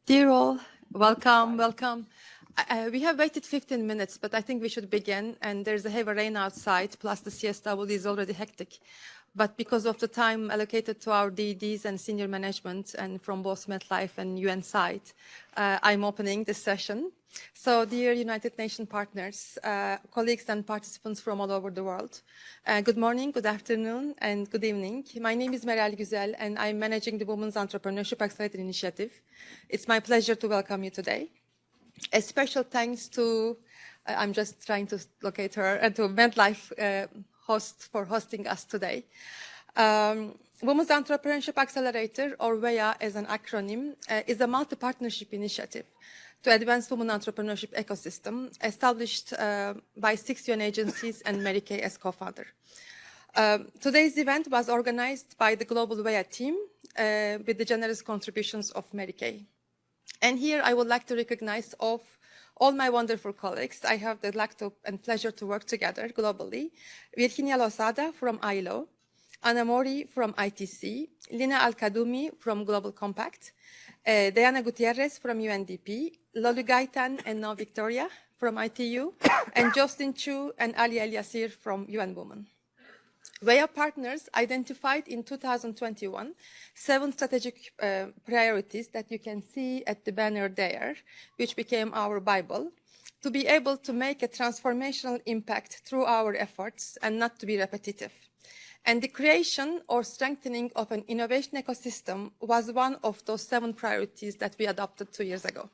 Dear all, welcome, welcome. We have waited 15 minutes, but I think we should begin. And there's a heavy rain outside, plus the CSW is already hectic. But because of the time allocated to our DDs and senior management, and from both MetLife and UN side, I'm opening this session. So, dear United Nations partners, colleagues and participants from all over the world, good morning, good afternoon, and good evening. My name is Meral Güzel, and I'm managing the Women's Entrepreneurship Accelerator Initiative. It's my pleasure to welcome you today. A special thanks to, I'm just trying to locate her, and to MetLife host for hosting us today. Women's Entrepreneurship Accelerator, or WEA as an acronym, is a multi-partnership initiative to advance women entrepreneurship ecosystem established by 6 UN agencies and Mary Kay as co-founder. Today's event was organized by the Global WEA team with the generous contributions of Mary Kay. And here I would like to recognize all my wonderful colleagues. I have the luck and pleasure to work together globally. Virginia Losada from ILO, Anna Mori from ITC, Lina Al-Kadumi from Global Compact, Diana Gutierrez from UNDP, Lolu Gaitan and now Victoria from ITU, and Jocelyn Chu and Ali El Yassir from UN Women. WEA partners identified in 2021 7 strategic priorities that you can see at the banner there, which became our Bible, to be able to make a transformational impact through our efforts and not to be repetitive. And the creation or strengthening of an innovation ecosystem was one of those 7 priorities that we adopted 2 years ago.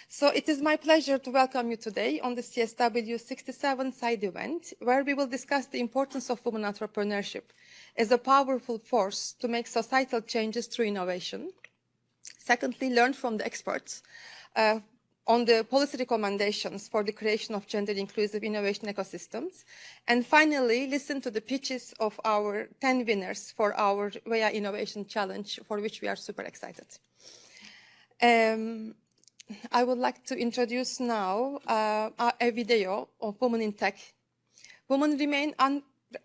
So it is my pleasure to welcome you today on the CSW 67 side event, where we will discuss the importance of women entrepreneurship as a powerful force to make societal changes through innovation. Secondly, learn from the experts on the policy recommendations for the creation of gender-inclusive innovation ecosystems. And finally, listen to the pitches of our 10 winners for our WEA Innovation Challenge, for which we are super excited. I would like to introduce now a video of women in tech. Women remain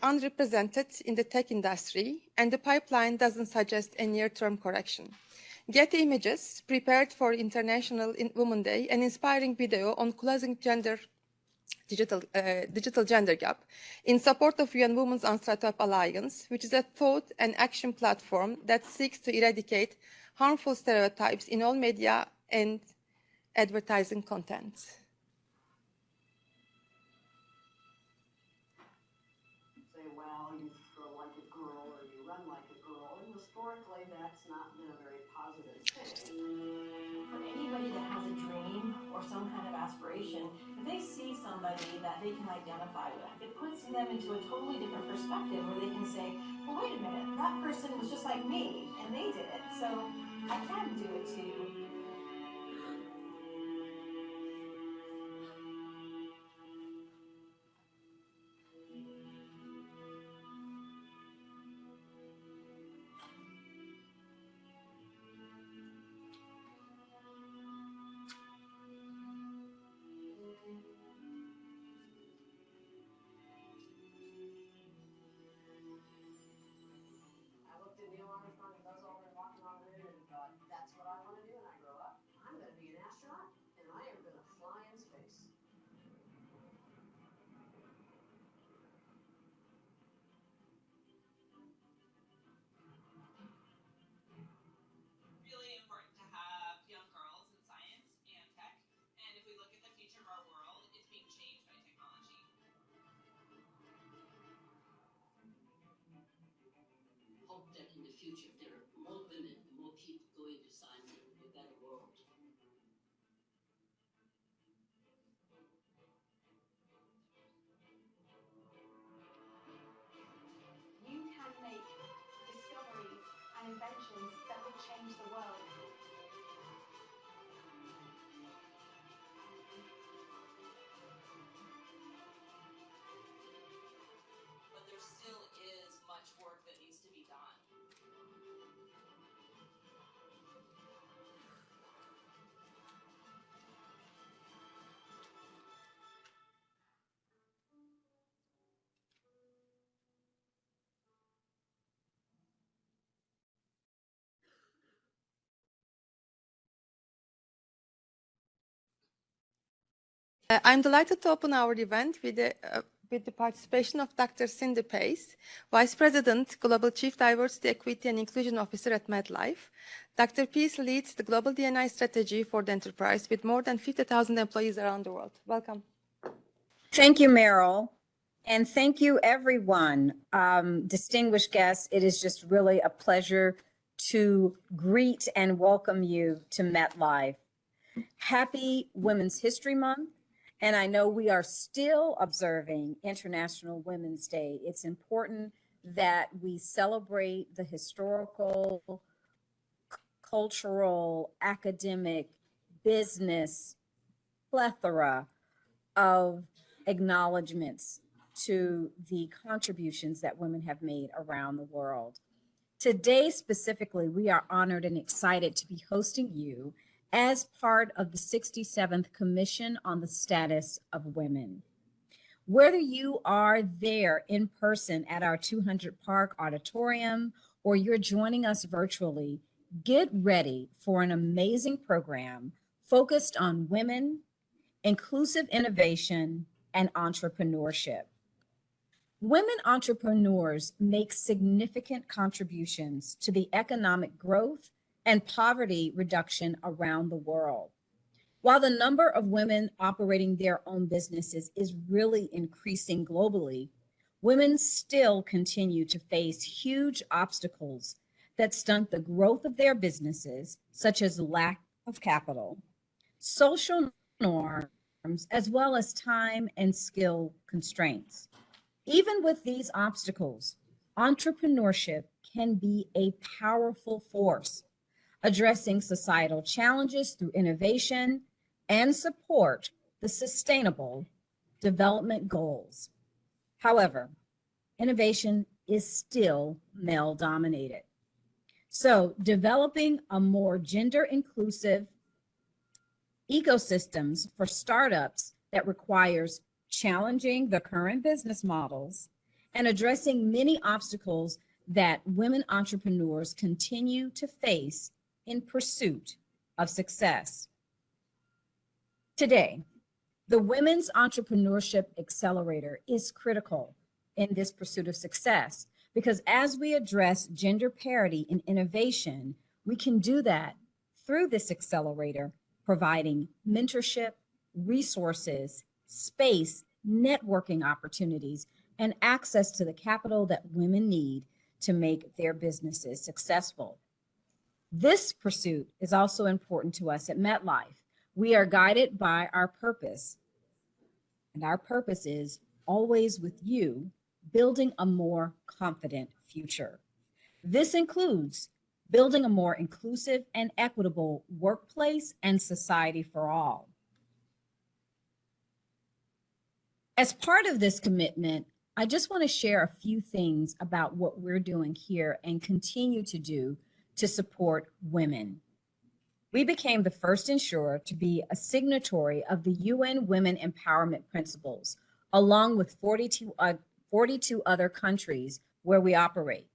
unrepresented in the tech industry, and the pipeline doesn't suggest a near-term correction. Get images prepared for International Women's Day, an inspiring video on closing digital gender gap in support of UN Women's on Startup Alliance, which is a thought and action platform that seeks to eradicate harmful stereotypes in all media and advertising content. Say, well, you throw like a girl or you run like a girl, and historically that's not been a very positive thing. For anybody that has a dream or some kind of aspiration, if they see somebody that they can identify with, it puts them into a totally different perspective where they can say, well, wait a minute, that person was just like me and they did it, so I can do it too. I looked at Neil Armstrong and Buzz Aldrin walking on the moon and thought, that's what I want to do when I grow up. I'm going to be an astronaut and I am going to fly in space. Really important to have young girls in science and tech. And if we look at the future of our world, it's being changed by technology. Hope that in the future, if there are more women and more people go into science, it will be a better world. You can make discoveries and inventions that will change the world. But there still is much work that needs to be done. I'm delighted to open our event with the participation of Dr. Cindy Pace, Vice President, Global Chief Diversity, Equity, and Inclusion Officer at MetLife. Dr. Pace leads the global D&I strategy for the enterprise with more than 50,000 employees around the world. Welcome. Thank you, Meryl. And thank you, everyone. Distinguished guests, it is just really a pleasure to greet and welcome you to MetLife. Happy Women's History Month. And I know we are still observing International Women's Day. It's important that we celebrate the historical, cultural, academic, business plethora of acknowledgments to the contributions that women have made around the world. Today, specifically, we are honored and excited to be hosting you as part of the 67th Commission on the Status of Women. Whether you are there in person at our 200 Park Auditorium or you're joining us virtually, get ready for an amazing program focused on women, inclusive innovation, and entrepreneurship. Women entrepreneurs make significant contributions to the economic growth and poverty reduction around the world. While the number of women operating their own businesses is really increasing globally, women still continue to face huge obstacles that stunt the growth of their businesses, such as lack of capital, social norms, as well as time and skill constraints. Even with these obstacles, entrepreneurship can be a powerful force, addressing societal challenges through innovation and support the sustainable development goals. However, innovation is still male dominated. So developing a more gender inclusive ecosystems for startups that requires challenging the current business models and addressing many obstacles that women entrepreneurs continue to face in pursuit of success. Today, the Women's Entrepreneurship Accelerator is critical in this pursuit of success because as we address gender parity in innovation, we can do that through this accelerator, providing mentorship, resources, space, networking opportunities, and access to the capital that women need to make their businesses successful. This pursuit is also important to us at MetLife. We are guided by our purpose, and our purpose is always with you, building a more confident future. This includes building a more inclusive and equitable workplace and society for all. As part of this commitment, I just want to share a few things about what we're doing here and continue to do to support women. We became the first insurer to be a signatory of the UN Women Empowerment Principles, along with 42 other countries where we operate.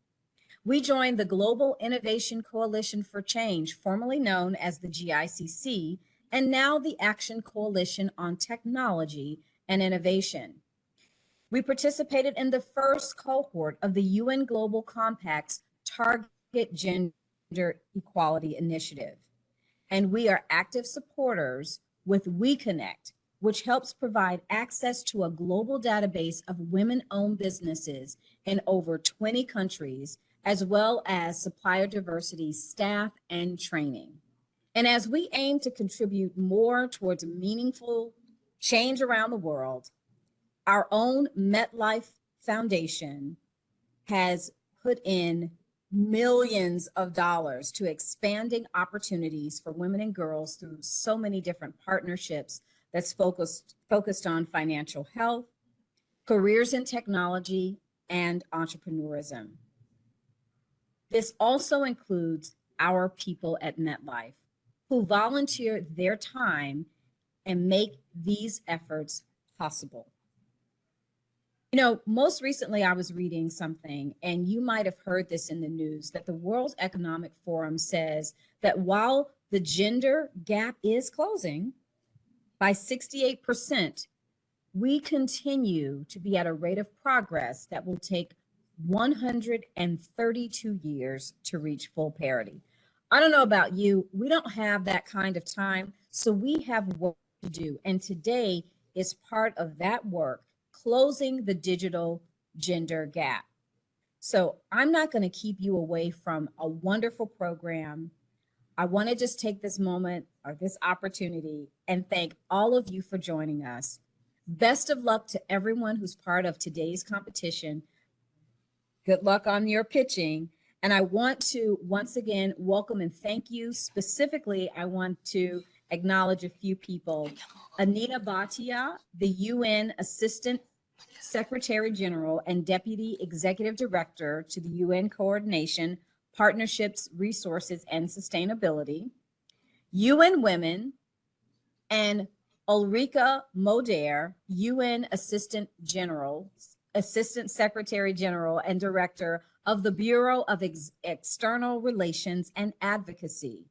We joined the Global Innovation Coalition for Change, formerly known as the GICC, and now the Action Coalition on Technology and Innovation. We participated in the first cohort of the UN Global Compact's Target Gender Equality Initiative. And we are active supporters with WeConnect, which helps provide access to a global database of women-owned businesses in over 20 countries, as well as supplier diversity, staff, and training. And as we aim to contribute more towards meaningful change around the world, our own MetLife Foundation has put in millions of dollars to expanding opportunities for women and girls through so many different partnerships that's focused on financial health, careers in technology, and entrepreneurism. This also includes our people at MetLife who volunteer their time and make these efforts possible. You know, most recently I was reading something, and you might have heard this in the news, that the World Economic Forum says that while the gender gap is closing, by 68%, we continue to be at a rate of progress that will take 132 years to reach full parity. I don't know about you, we don't have that kind of time, so we have work to do. And today is part of that work, closing the digital gender gap. So I'm not going to keep you away from a wonderful program. I want to just take this moment or this opportunity and thank all of you for joining us. Best of luck to everyone who's part of today's competition. Good luck on your pitching. And I want to once again welcome and thank you. Specifically, I want to acknowledge a few people. Anita Bhatia, the UN Assistant Secretary General and Deputy Executive Director to the UN Coordination, Partnerships, Resources, and Sustainability. UN Women, and Ulrika Moder, UN Assistant Secretary General and Director of the Bureau of External Relations and Advocacy,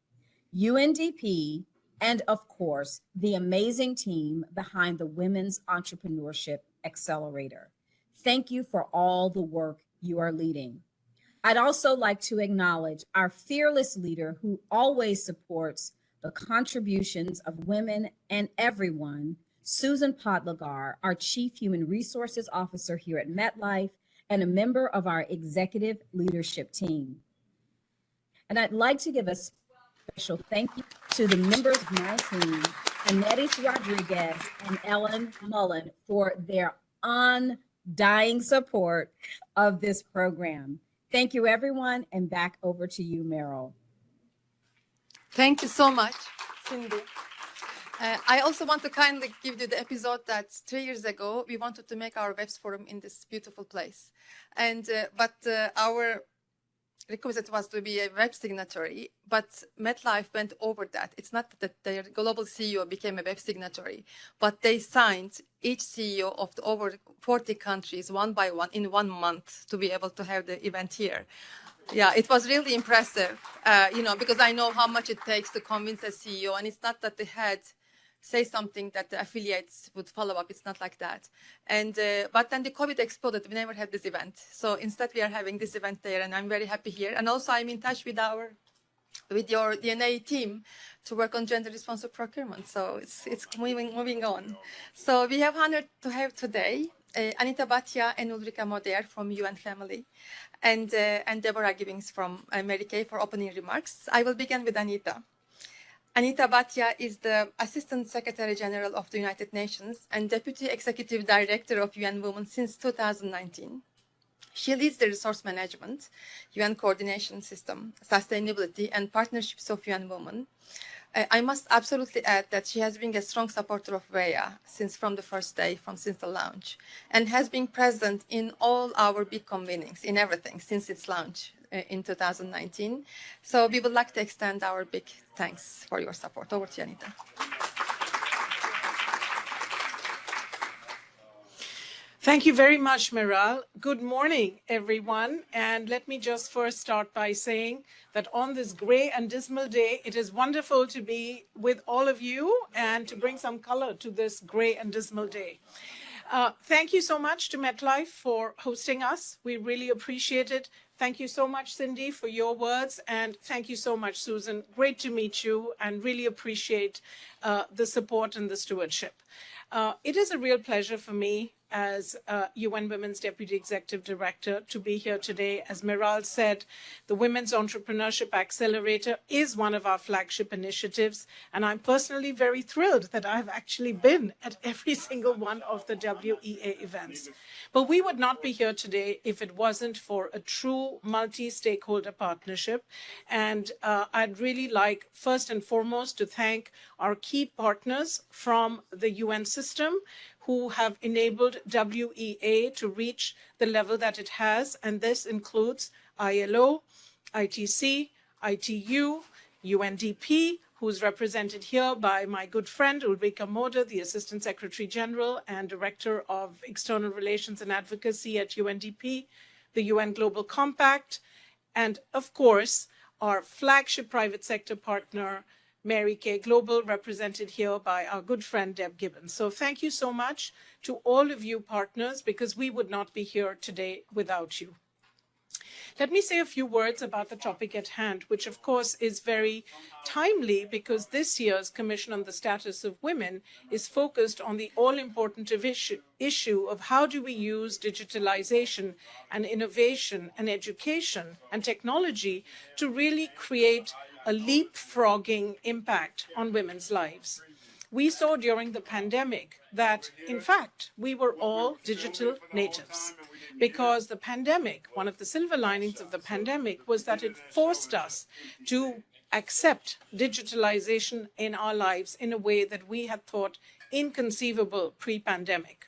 UNDP, and of course, the amazing team behind the Women's Entrepreneurship Accelerator. Thank you for all the work you are leading. I'd also like to acknowledge our fearless leader who always supports the contributions of women and everyone, Susan Podlagar, our Chief Human Resources Officer here at MetLife and a member of our executive leadership team. And I'd like to give a special thank you to the members of my team, Anetis Rodriguez and Ellen Mullen, for their undying support of this program. Thank you, everyone, and back over to you, Meryl. Thank you so much, Cindy. I also want to kindly give you the episode that 3 years ago, we wanted to make our webs forum in this beautiful place. And but our requisite was to be a web signatory, but MetLife went over that. It's not that their global CEO became a web signatory, but they signed each CEO of the over 40 countries one by one in 1 month to be able to have the event here. Yeah, it was really impressive, because I know how much it takes to convince a CEO, and it's not that the head say something that the affiliates would follow up. It's not like that. And but then the COVID exploded. We never had this event. So instead, we are having this event there, and I'm very happy here. And also, I'm in touch with your DNA team to work on gender responsive procurement. So it's moving on. So we have honored to have today Anita Bhatia and Ulrika Moder from UN Family, and Deborah Gibbings from Mary Kay for opening remarks. I will begin with Anita. Anita Bhatia is the Assistant Secretary General of the United Nations and Deputy Executive Director of UN Women since 2019. She leads the resource management, UN coordination system, sustainability, and partnerships of UN Women. I must absolutely add that she has been a strong supporter of WEA from the first day, since the launch, and has been present in all our big convenings, in everything, since its launch in 2019. So we would like to extend our big thanks for your support. Over to you, Anita. Thank you very much, Meral. Good morning, everyone. And let me just first start by saying that on this gray and dismal day, it is wonderful to be with all of you and to bring some color to this gray and dismal day. Thank you so much to MetLife for hosting us. We really appreciate it. Thank you so much, Cindy, for your words. And thank you so much, Susan. Great to meet you and really appreciate the support and the stewardship. It is a real pleasure for me as UN Women's Deputy Executive Director to be here today. As Meral said, the Women's Entrepreneurship Accelerator is one of our flagship initiatives, and I'm personally very thrilled that I've actually been at every single one of the WEA events. But we would not be here today if it wasn't for a true multi-stakeholder partnership, and I'd really like, first and foremost, to thank our key partners from the UN system who have enabled WEA to reach the level that it has. And this includes ILO, ITC, ITU, UNDP, who's represented here by my good friend Ulrika Moder, the Assistant Secretary General and Director of External Relations and Advocacy at UNDP, the UN Global Compact, and of course, our flagship private sector partner, Mary Kay Global, represented here by our good friend Deb Gibbons. So thank you so much to all of you partners, because we would not be here today without you. Let me say a few words about the topic at hand, which of course is very timely because this year's Commission on the Status of Women is focused on the all-important issue of how do we use digitalization and innovation and education and technology to really create a leapfrogging impact on women's lives. We saw during the pandemic that, in fact, we were all digital natives because the pandemic, one of the silver linings of the pandemic was that it forced us to accept digitalization in our lives in a way that we had thought inconceivable pre-pandemic.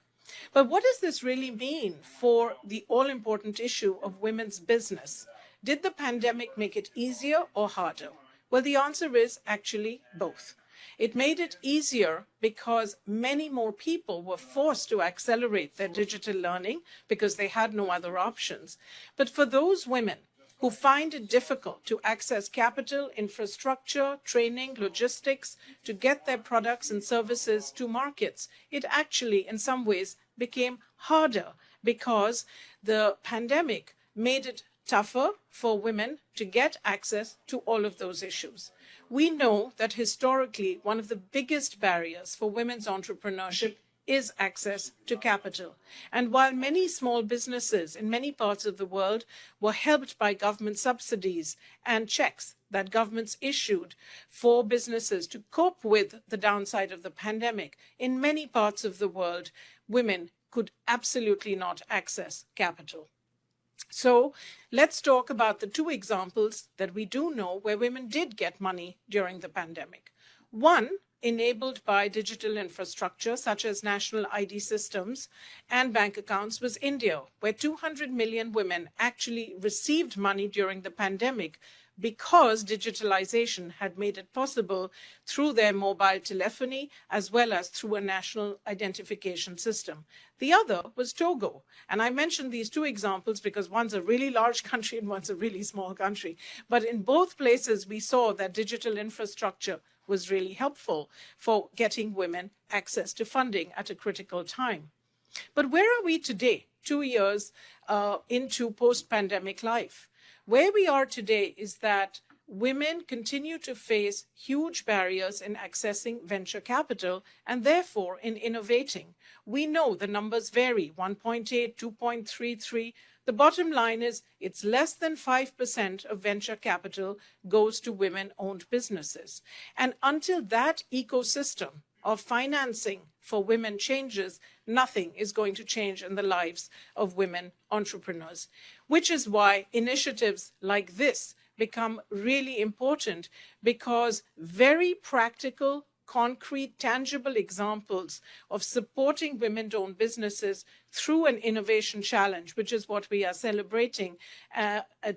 But what does this really mean for the all-important issue of women's business? Did the pandemic make it easier or harder? Well, the answer is actually both. It made it easier because many more people were forced to accelerate their digital learning because they had no other options. But for those women who find it difficult to access capital, infrastructure, training, logistics, to get their products and services to markets, it actually, in some ways, became harder because the pandemic made it tougher for women to get access to all of those issues. We know that historically, one of the biggest barriers for women's entrepreneurship is access to capital. And while many small businesses in many parts of the world were helped by government subsidies and checks that governments issued for businesses to cope with the downside of the pandemic, in many parts of the world, women could absolutely not access capital. So let's talk about the two examples that we do know where women did get money during the pandemic. One, enabled by digital infrastructure such as national ID systems and bank accounts, was India, where 200 million women actually received money during the pandemic because digitalization had made it possible through their mobile telephony as well as through a national identification system. The other was Togo. And I mentioned these two examples because one's a really large country and one's a really small country. But in both places, we saw that digital infrastructure was really helpful for getting women access to funding at a critical time. But where are we today, 2 years into post-pandemic life? Where we are today is that women continue to face huge barriers in accessing venture capital and therefore in innovating. We know the numbers vary, 1.8, 2.33. The bottom line is it's less than 5% of venture capital goes to women-owned businesses. And until that ecosystem of financing for women changes, nothing is going to change in the lives of women entrepreneurs, which is why initiatives like this become really important, because very practical, concrete, tangible examples of supporting women-owned businesses through an innovation challenge, which is what we are celebrating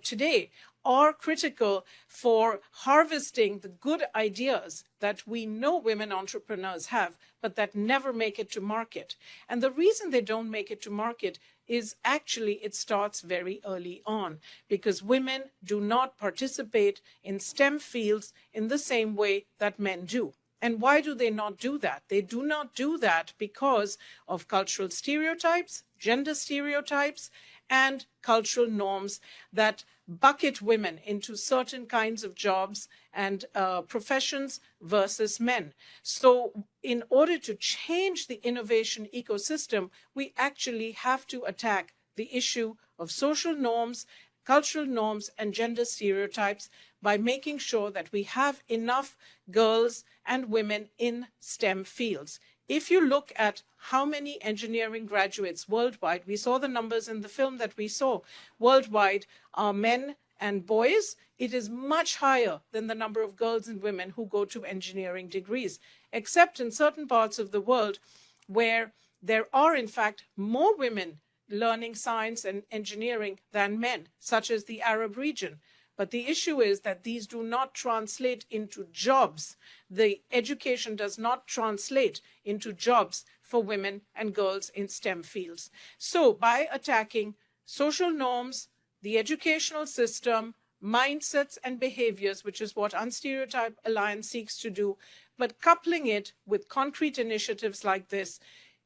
today, are critical for harvesting the good ideas that we know women entrepreneurs have, but that never make it to market. And the reason they don't make it to market is actually it starts very early on, because women do not participate in STEM fields in the same way that men do. And why do they not do that? They do not do that because of cultural stereotypes, gender stereotypes, and cultural norms that bucket women into certain kinds of jobs and professions versus men. So in order to change the innovation ecosystem, we actually have to attack the issue of social norms, cultural norms, and gender stereotypes by making sure that we have enough girls and women in STEM fields. If you look at how many engineering graduates worldwide, we saw the numbers in the film that we saw, worldwide are men and boys, it is much higher than the number of girls and women who go to engineering degrees, except in certain parts of the world where there are in fact more women learning science and engineering than men, such as the Arab region. But the issue is that these do not translate into jobs. The education does not translate into jobs for women and girls in STEM fields. So by attacking social norms, the educational system, mindsets and behaviors, which is what Unstereotype Alliance seeks to do, but coupling it with concrete initiatives like this,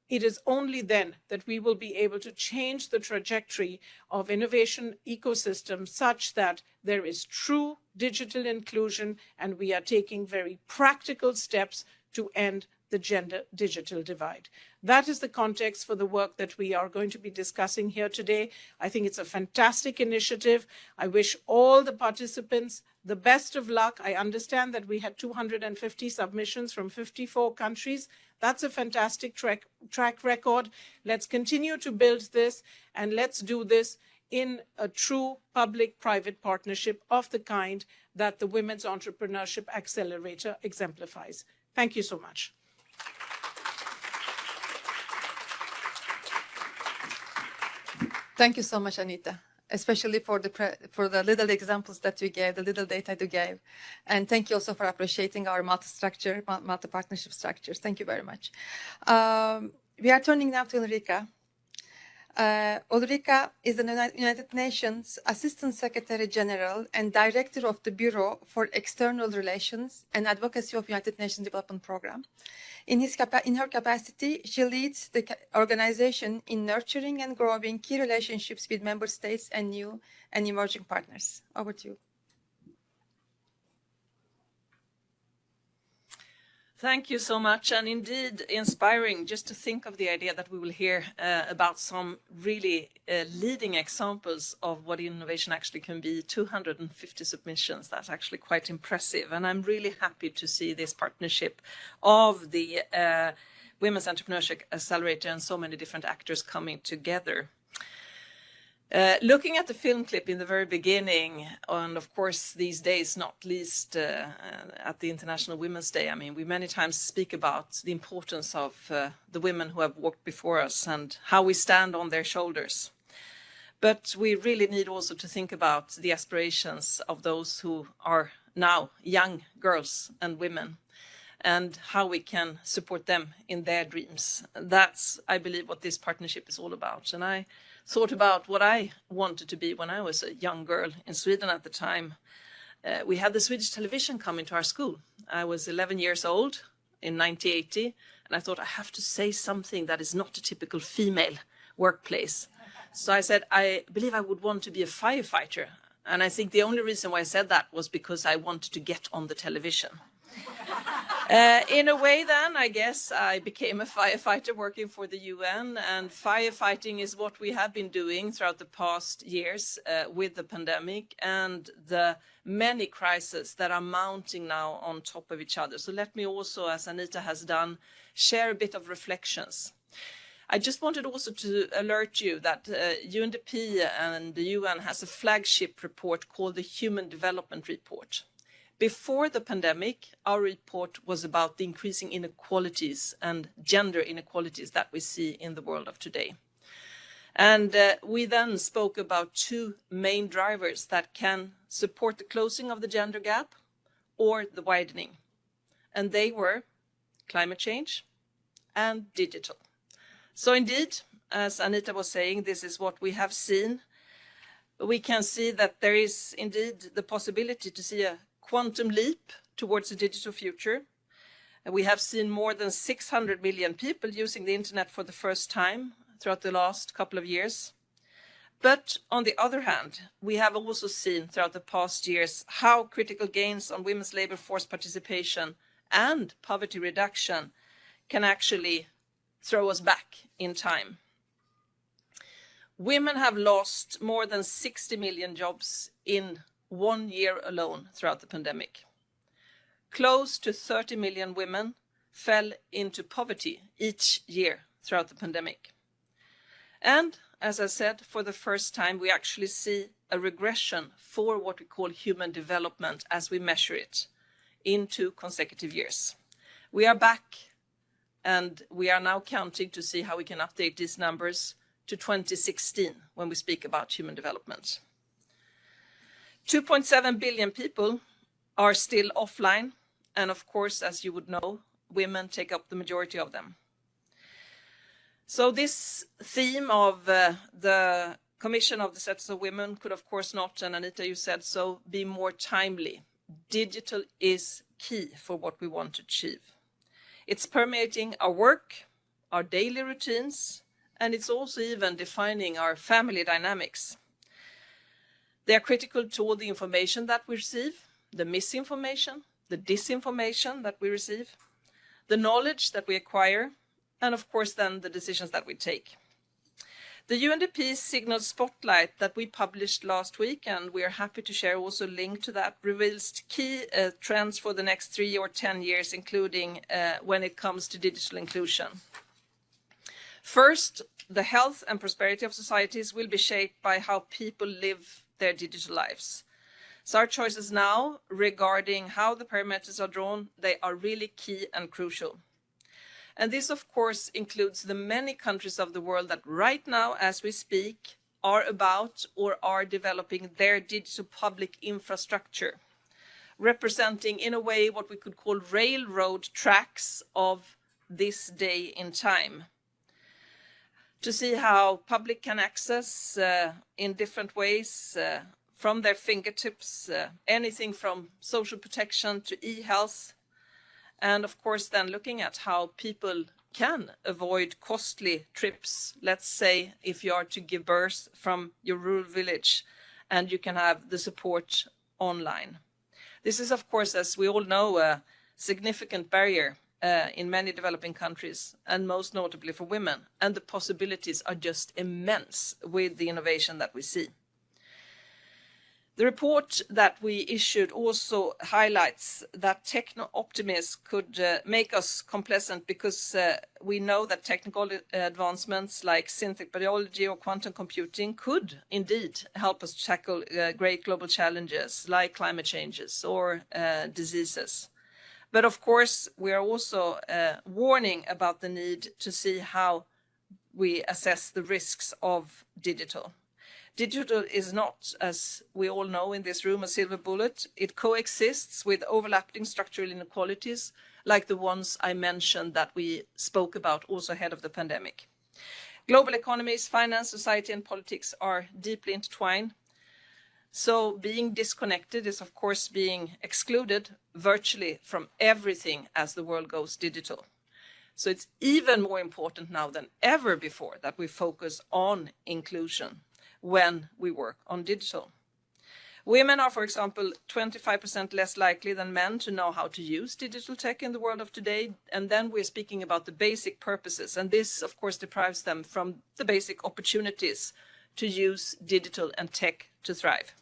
it is only then that we will be able to change the trajectory of innovation ecosystems such that there is true digital inclusion and we are taking very practical steps to end the gender digital divide. That is the context for the work that we are going to be discussing here today. I think it's a fantastic initiative. I wish all the participants the best of luck. I understand that we had 250 submissions from 54 countries. That's a fantastic track record. Let's continue to build this, and let's do this in a true public-private partnership of the kind that the Women's Entrepreneurship Accelerator exemplifies. Thank you so much. Thank you so much, Anita, especially for the little examples that you gave, the little data you gave. And thank you also for appreciating our multi-partnership structures. Thank you very much. We are turning now to Ulrika. Ulrika is the United Nations Assistant Secretary General and Director of the Bureau for External Relations and Advocacy of United Nations Development Program. In her capacity, she leads the organization in nurturing and growing key relationships with member states and new and emerging partners. Over to you. Thank you so much, and indeed inspiring just to think of the idea that we will hear about some really leading examples of what innovation actually can be. 250 submissions, that's actually quite impressive, and I'm really happy to see this partnership of the Women's Entrepreneurship Accelerator and so many different actors coming together. Looking at the film clip in the very beginning, and of course these days, not least at the International Women's Day, I mean, we many times speak about the importance of the women who have walked before us and how we stand on their shoulders. But we really need also to think about the aspirations of those who are now young girls and women, and how we can support them in their dreams. That's, I believe, what this partnership is all about. And I thought about what I wanted to be when I was a young girl in Sweden at the time. We had the Swedish television come into our school. I was 11 years old in 1980, and I thought I have to say something that is not a typical female workplace. So I said, I believe I would want to be a firefighter. And I think the only reason why I said that was because I wanted to get on the television. In a way then, I guess I became a firefighter working for the UN, and firefighting is what we have been doing throughout the past years with the pandemic and the many crises that are mounting now on top of each other. So let me also, as Anita has done, share a bit of reflections. I just wanted also to alert you that UNDP and the UN has a flagship report called the Human Development Report. Before the pandemic, our report was about the increasing inequalities and gender inequalities that we see in the world of today. And we then spoke about two main drivers that can support the closing of the gender gap or the widening. And they were climate change and digital. So indeed, as Anita was saying, this is what we have seen. We can see that there is indeed the possibility to see a quantum leap towards a digital future. We have seen more than 600 million people using the internet for the first time throughout the last couple of years. But on the other hand, we have also seen throughout the past years how critical gains on women's labor force participation and poverty reduction can actually throw us back in time. Women have lost more than 60 million jobs in 1 year alone throughout the pandemic. Close to 30 million women fell into poverty each year throughout the pandemic. And as I said, for the first time, we actually see a regression for what we call human development as we measure it in 2 consecutive years. We are back, and we are now counting to see how we can update these numbers to 2016 when we speak about human development. 2.7 billion people are still offline, and of course, as you would know, women take up the majority of them. So this theme of the Commission of the Status of Women could, of course not, and Anita, you said so, be more timely. Digital is key for what we want to achieve. It's permeating our work, our daily routines, and it's also even defining our family dynamics. They are critical to all the information that we receive, the misinformation, the disinformation that we receive, the knowledge that we acquire, and of course then the decisions that we take. The UNDP Signal Spotlight that we published last week, and we are happy to share also a link to that, reveals key trends for the next 3 or 10 years, including when it comes to digital inclusion. First, the health and prosperity of societies will be shaped by how people live their digital lives. So our choices now regarding how the parameters are drawn, they are really key and crucial. And this, of course, includes the many countries of the world that right now, as we speak, are about or are developing their digital public infrastructure, representing in a way what we could call railroad tracks of this day in time. To see how public can access in different ways from their fingertips, anything from social protection to e-health. And of course, then looking at how people can avoid costly trips. Let's say if you are to give birth from your rural village and you can have the support online. This is, of course, as we all know, a significant barrier in many developing countries, and most notably for women. And the possibilities are just immense with the innovation that we see. The report that we issued also highlights that techno-optimism could make us complacent because we know that technical advancements like synthetic biology or quantum computing could indeed help us tackle great global challenges like climate changes or diseases. But of course, we are also warning about the need to see how we assess the risks of digital. Digital is not, as we all know in this room, a silver bullet. It coexists with overlapping structural inequalities like the ones I mentioned that we spoke about also ahead of the pandemic. Global economies, finance, society, and politics are deeply intertwined. So being disconnected is, of course, being excluded virtually from everything as the world goes digital. So it's even more important now than ever before that we focus on inclusion when we work on digital. Women are, for example, 25% less likely than men to know how to use digital tech in the world of today. And then we're speaking about the basic purposes. And this, of course, deprives them from the basic opportunities to use digital and tech to thrive.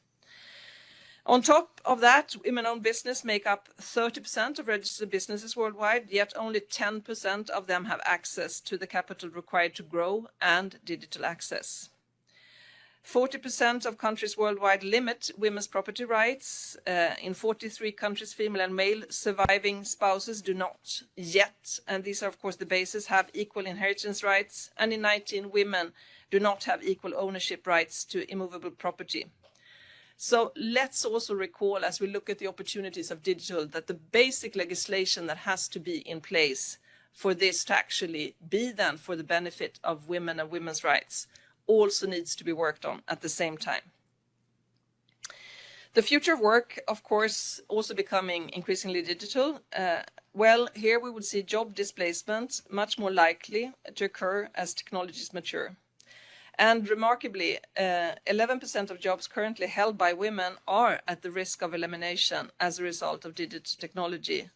On top of that, women-owned business make up 30% of registered businesses worldwide, yet only 10% of them have access to the capital required to grow and digital access. 40% of countries worldwide limit women's property rights. In 43 countries, female and male surviving spouses do not yet, and these are of course the basis, have equal inheritance rights. And in 19, women do not have equal ownership rights to immovable property. So let's also recall, as we look at the opportunities of digital, that the basic legislation that has to be in place for this to actually be then for the benefit of women and women's rights also needs to be worked on at the same time. The future of work, of course, also becoming increasingly digital. Well, here we would see job displacement much more likely to occur as technologies mature. And remarkably, 11% of jobs currently held by women are at the risk of elimination as a result of digital technology.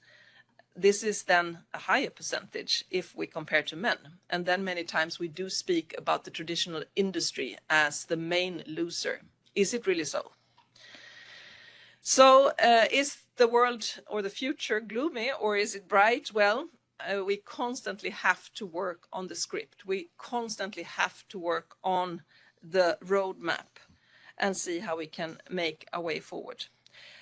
This is then a higher percentage if we compare to men. And then many times we do speak about the traditional industry as the main loser. Is it really so? So is the world or the future gloomy or is it bright? Well, we constantly have to work on the script. We constantly have to work on the roadmap and see how we can make our way forward.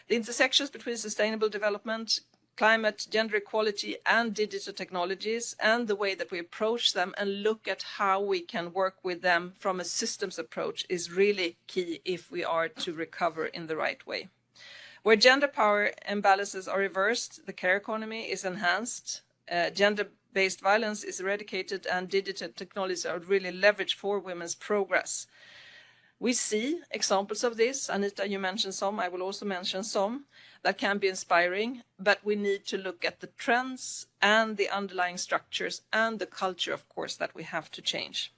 The intersections between sustainable development, climate, gender equality, and digital technologies, and the way that we approach them and look at how we can work with them from a systems approach is really key if we are to recover in the right way. Where gender power imbalances are reversed, the care economy is enhanced, gender-based violence is eradicated, and digital technologies are really leveraged for women's progress. We see examples of this. Anita, you mentioned some. I will also mention some that can be inspiring, but we need to look at the trends and the underlying structures and the culture, of course, that we have to change.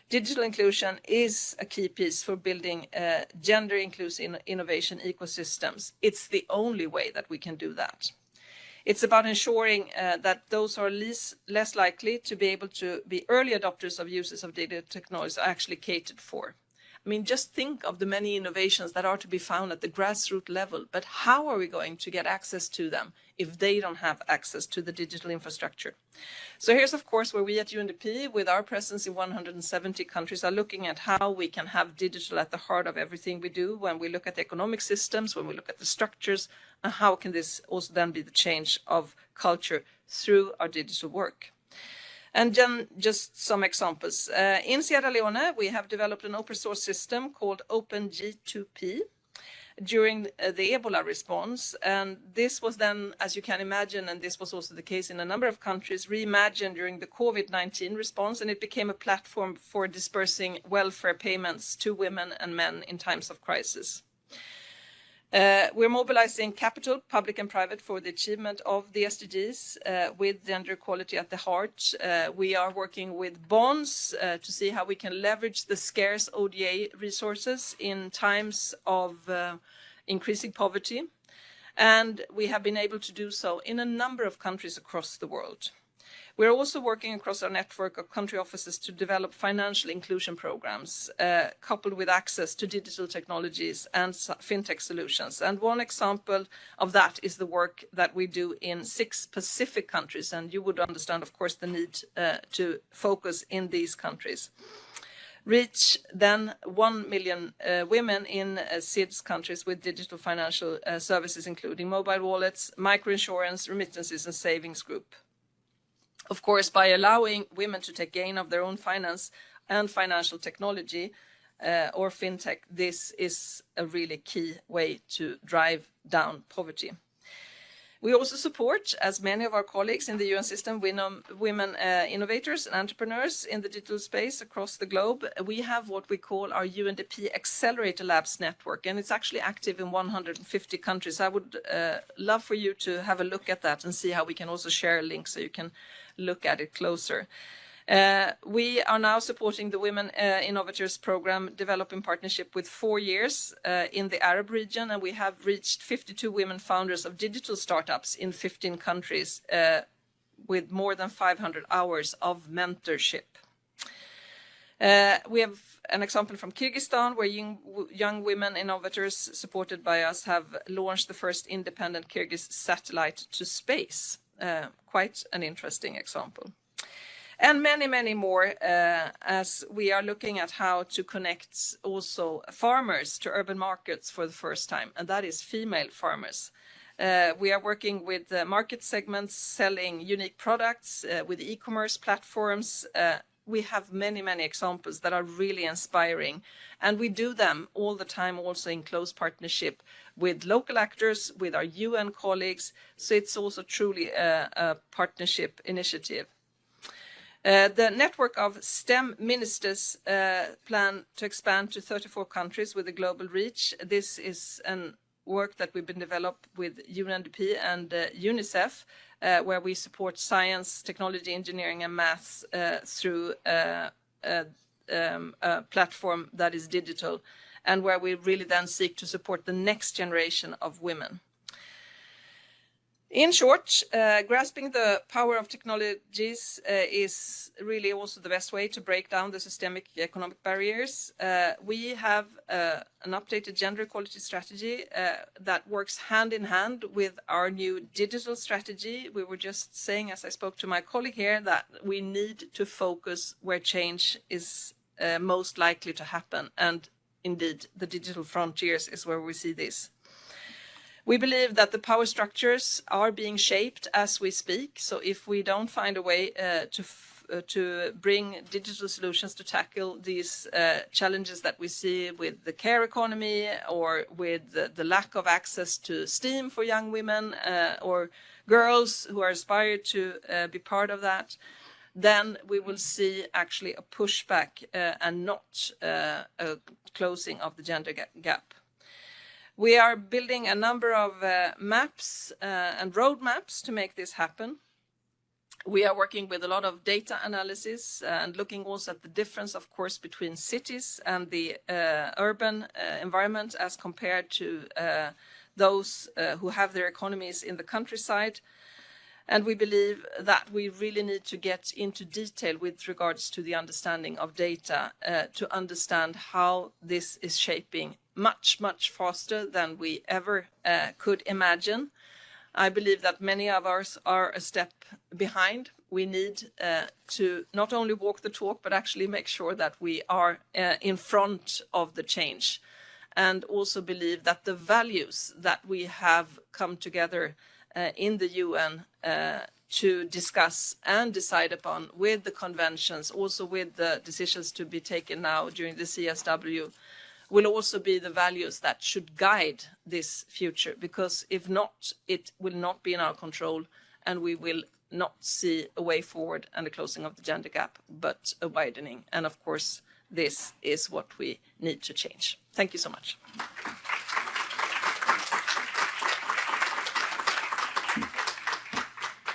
Digital inclusion is a key piece for building gender inclusive innovation ecosystems. It's the only way that we can do that. It's about ensuring that those who are less likely to be able to be early adopters of uses of digital technologies are actually catered for. I mean, just think of the many innovations that are to be found at the grassroots level, but how are we going to get access to them if they don't have access to the digital infrastructure? So here's, of course, where we at UNDP, with our presence in 170 countries, are looking at how we can have digital at the heart of everything we do when we look at the economic systems, when we look at the structures, and how can this also then be the change of culture through our digital work. And then just some examples. In Sierra Leone, we have developed an open source system called OpenG2P during the Ebola response. And this was then, as you can imagine, and this was also the case in a number of countries, reimagined during the COVID-19 response, and it became a platform for dispersing welfare payments to women and men in times of crisis. We're mobilizing capital, public and private, for the achievement of the SDGs with gender equality at the heart. We are working with bonds to see how we can leverage the scarce ODA resources in times of increasing poverty. And we have been able to do so in a number of countries across the world. We're also working across our network of country offices to develop financial inclusion programs, coupled with access to digital technologies and fintech solutions. And one example of that is the work that we do in 6 Pacific countries. And you would understand, of course, the need to focus in these countries. Reach then 1 million women in SIDS countries with digital financial services, including mobile wallets, microinsurance, remittances, and savings group. Of course, by allowing women to take gain of their own finance and financial technology or fintech, this is a really key way to drive down poverty. We also support, as many of our colleagues in the UN system, women innovators and entrepreneurs in the digital space across the globe. We have what we call our UNDP Accelerator Labs network, and it's actually active in 150 countries. I would love for you to have a look at that and see how we can also share a link so you can look at it closer. We are now supporting the Women Innovators Program, developing partnership with 4 years in the Arab region, and we have reached 52 women founders of digital startups in 15 countries with more than 500 hours of mentorship. We have an example from Kyrgyzstan, where young women innovators supported by us have launched the first independent Kyrgyz satellite to space. Quite an interesting example. And many, many more, as we are looking at how to connect also farmers to urban markets for the first time, and that is female farmers. We are working with market segments selling unique products with e-commerce platforms. We have many, many examples that are really inspiring, and we do them all the time also in close partnership with local actors, with our UN colleagues. So it's also truly a partnership initiative. The network of STEM ministers plan to expand to 34 countries with a global reach. This is an work that we've been developed with UNDP and UNICEF, where we support science, technology, engineering, and maths through a platform that is digital, and where we really then seek to support the next generation of women. In short, grasping the power of technologies is really also the best way to break down the systemic economic barriers. We have an updated gender equality strategy that works hand in hand with our new digital strategy. We were just saying, as I spoke to my colleague here, that we need to focus where change is most likely to happen. And indeed, the digital frontiers is where we see this. We believe that the power structures are being shaped as we speak. So if we don't find a way to bring digital solutions to tackle these challenges that we see with the care economy, or with the lack of access to STEAM for young women or girls who are aspired to be part of that, then we will see actually a pushback and not a closing of the gender gap. We are building a number of maps and roadmaps to make this happen. We are working with a lot of data analysis and looking also at the difference, of course, between cities and the urban environment as compared to those who have their economies in the countryside. And we believe that we really need to get into detail with regards to the understanding of data to understand how this is shaping much, much faster than we ever could imagine. I believe that many of us are a step behind. We need to not only walk the talk, but actually make sure that we are in front of the change, and also believe that the values that we have come together in the UN to discuss and decide upon with the conventions, also with the decisions to be taken now during the CSW, will also be the values that should guide this future, because if not, it will not be in our control and we will not see a way forward and a closing of the gender gap, but a widening. And of course, this is what we need to change. Thank you so much.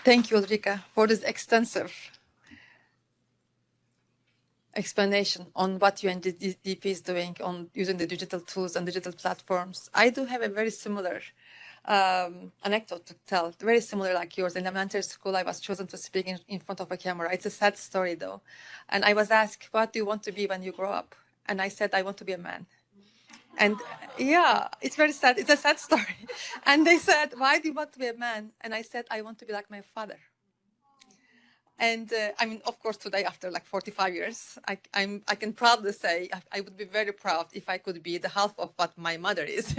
Thank you, Ulrika, for this extensive explanation on what UNDP is doing on using the digital tools and digital platforms. I do have a very similar anecdote to tell, very similar like yours. In elementary school, I was chosen to speak in front of a camera. It's a sad story, though. And I was asked, what do you want to be when you grow up? And I said, I want to be a man. And yeah, it's very sad. It's a sad story. And they said, why do you want to be a man? And I said, I want to be like my father. And I mean, of course, today, after like 45 years, I can proudly say I would be very proud if I could be the half of what my mother is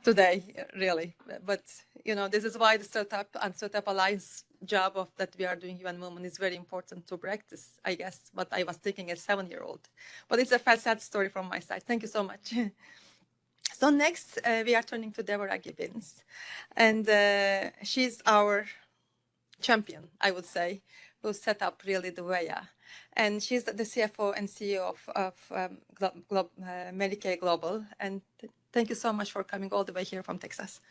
today, really. But, you know, this is why the Startup and Startup Alliance job of that we are doing, UN Women, is very important to practice, I guess, what I was thinking as a 7-year-old. But it's a sad story from my side. Thank you so much. So next, we are turning to Deborah Gibbons. And she's our champion, I would say, who set up really the WEA. And she's the CFO and CEO of Medicare Global. And thank you so much for coming all the way here from Texas.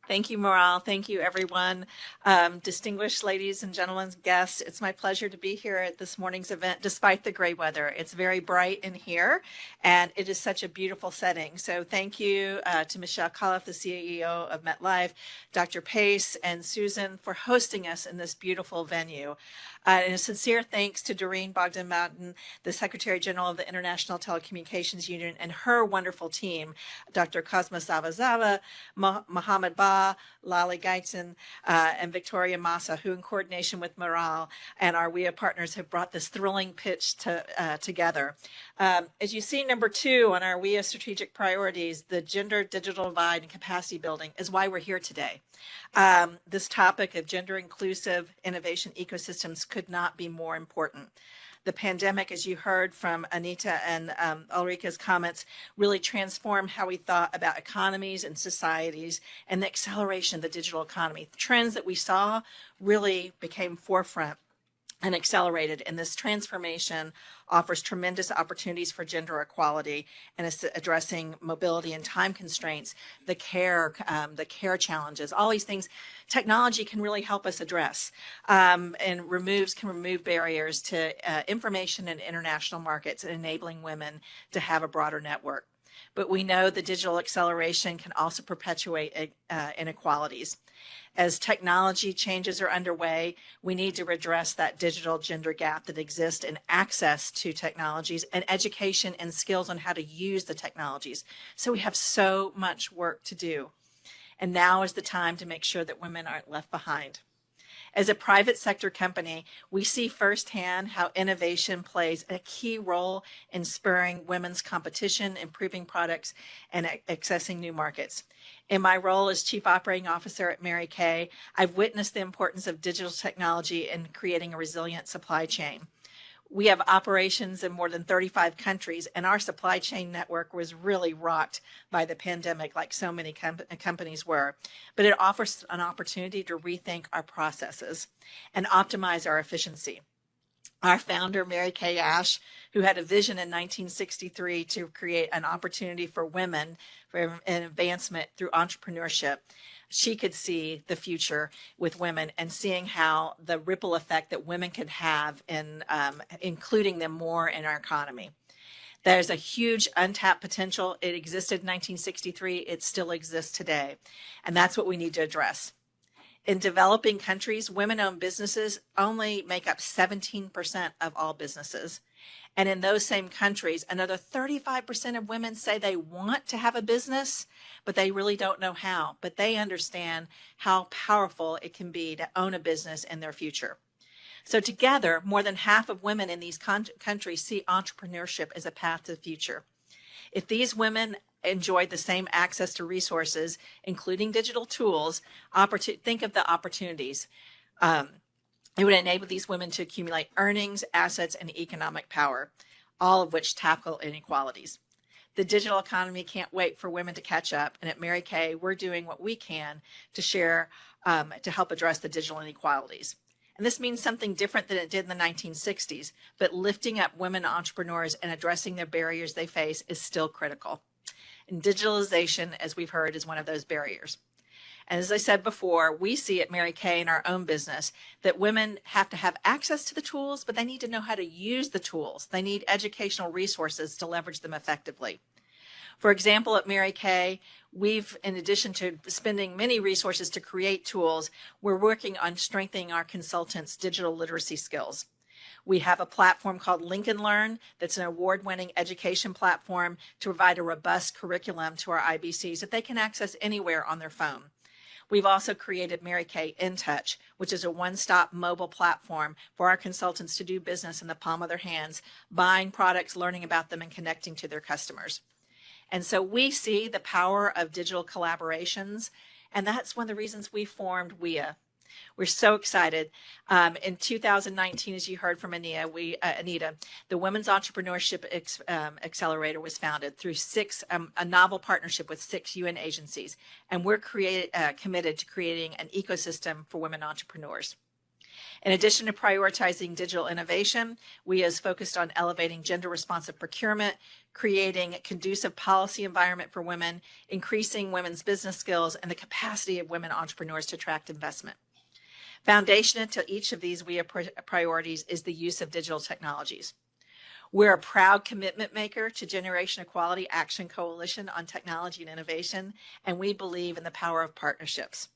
Thank you, Moral. Thank you, everyone. Distinguished ladies and gentlemen, guests, it's my pleasure to be here at this morning's event, despite the gray weather. It's very bright in here, and it is such a beautiful setting. So thank you to Michelle Koloff, the CEO of MetLife, Dr. Pace, and Susan for hosting us in this beautiful venue. And a sincere thanks to Doreen Bogdan-Mountain, the Secretary General of the International Telecommunications Union, and her wonderful team, Dr. Cosma Zavazava, Mohammed Ba, Lali Gaitzen, and Victoria Massa, who in coordination with Moral and our WEA partners have brought this thrilling pitch together. As you see, number 2 on our WEA strategic priorities, the gender digital divide and capacity building, is why we're here today. This topic of gender inclusive innovation ecosystems could not be more important. The pandemic, as you heard from Anita and Ulrika's comments, really transformed how we thought about economies and societies and the acceleration of the digital economy. The trends that we saw really became forefront and accelerated, and this transformation offers tremendous opportunities for gender equality and is addressing mobility and time constraints, the care challenges, all these things. Technology can really help us address and can remove barriers to information and international markets, and enabling women to have a broader network. But we know the digital acceleration can also perpetuate inequalities. As technology changes are underway, we need to address that digital gender gap that exists in access to technologies and education and skills on how to use the technologies. So we have so much work to do. And now is the time to make sure that women aren't left behind. As a private sector company, we see firsthand how innovation plays a key role in spurring women's competition, improving products, and accessing new markets. In my role as Chief Operating Officer at Mary Kay, I've witnessed the importance of digital technology in creating a resilient supply chain. We have operations in more than 35 countries, and our supply chain network was really rocked by the pandemic, like so many companies were. But it offers an opportunity to rethink our processes and optimize our efficiency. Our founder, Mary Kay Ash, who had a vision in 1963 to create an opportunity for women for an advancement through entrepreneurship, she could see the future with women and seeing how the ripple effect that women could have in including them more in our economy. There's a huge untapped potential. It existed in 1963. It still exists today. And that's what we need to address. In developing countries, women-owned businesses only make up 17% of all businesses. And in those same countries, another 35% of women say they want to have a business, but they really don't know how. But they understand how powerful it can be to own a business in their future. So together, more than half of women in these countries see entrepreneurship as a path to the future. If these women enjoyed the same access to resources, including digital tools, think of the opportunities. It would enable these women to accumulate earnings, assets, and economic power, all of which tackle inequalities. The digital economy can't wait for women to catch up, and at Mary Kay, we're doing what we can to share to help address the digital inequalities. And this means something different than it did in the 1960s, but lifting up women entrepreneurs and addressing their barriers they face is still critical. And digitalization, as we've heard, is one of those barriers. And as I said before, we see at Mary Kay in our own business that women have to have access to the tools, but they need to know how to use the tools. They need educational resources to leverage them effectively. For example, at Mary Kay, we've, in addition to spending many resources to create tools, we're working on strengthening our consultants' digital literacy skills. We have a platform called Lincoln Learn that's an award-winning education platform to provide a robust curriculum to our IBCs that they can access anywhere on their phone. We've also created Mary Kay In Touch, which is a one-stop mobile platform for our consultants to do business in the palm of their hands, buying products, learning about them, and connecting to their customers. And so we see the power of digital collaborations, and that's one of the reasons we formed WIA. We're so excited. In 2019, as you heard from Anita, the Women's Entrepreneurship Accelerator was founded through a novel partnership with 6 UN agencies, and we're committed to creating an ecosystem for women entrepreneurs. In addition to prioritizing digital innovation, WIA is focused on elevating gender-responsive procurement, creating a conducive policy environment for women, increasing women's business skills, and the capacity of women entrepreneurs to attract investment. Foundation to each of these WIA priorities is the use of digital technologies. We're a proud commitment maker to Generation Equality Action Coalition on Technology and Innovation, and we believe in the power of partnerships.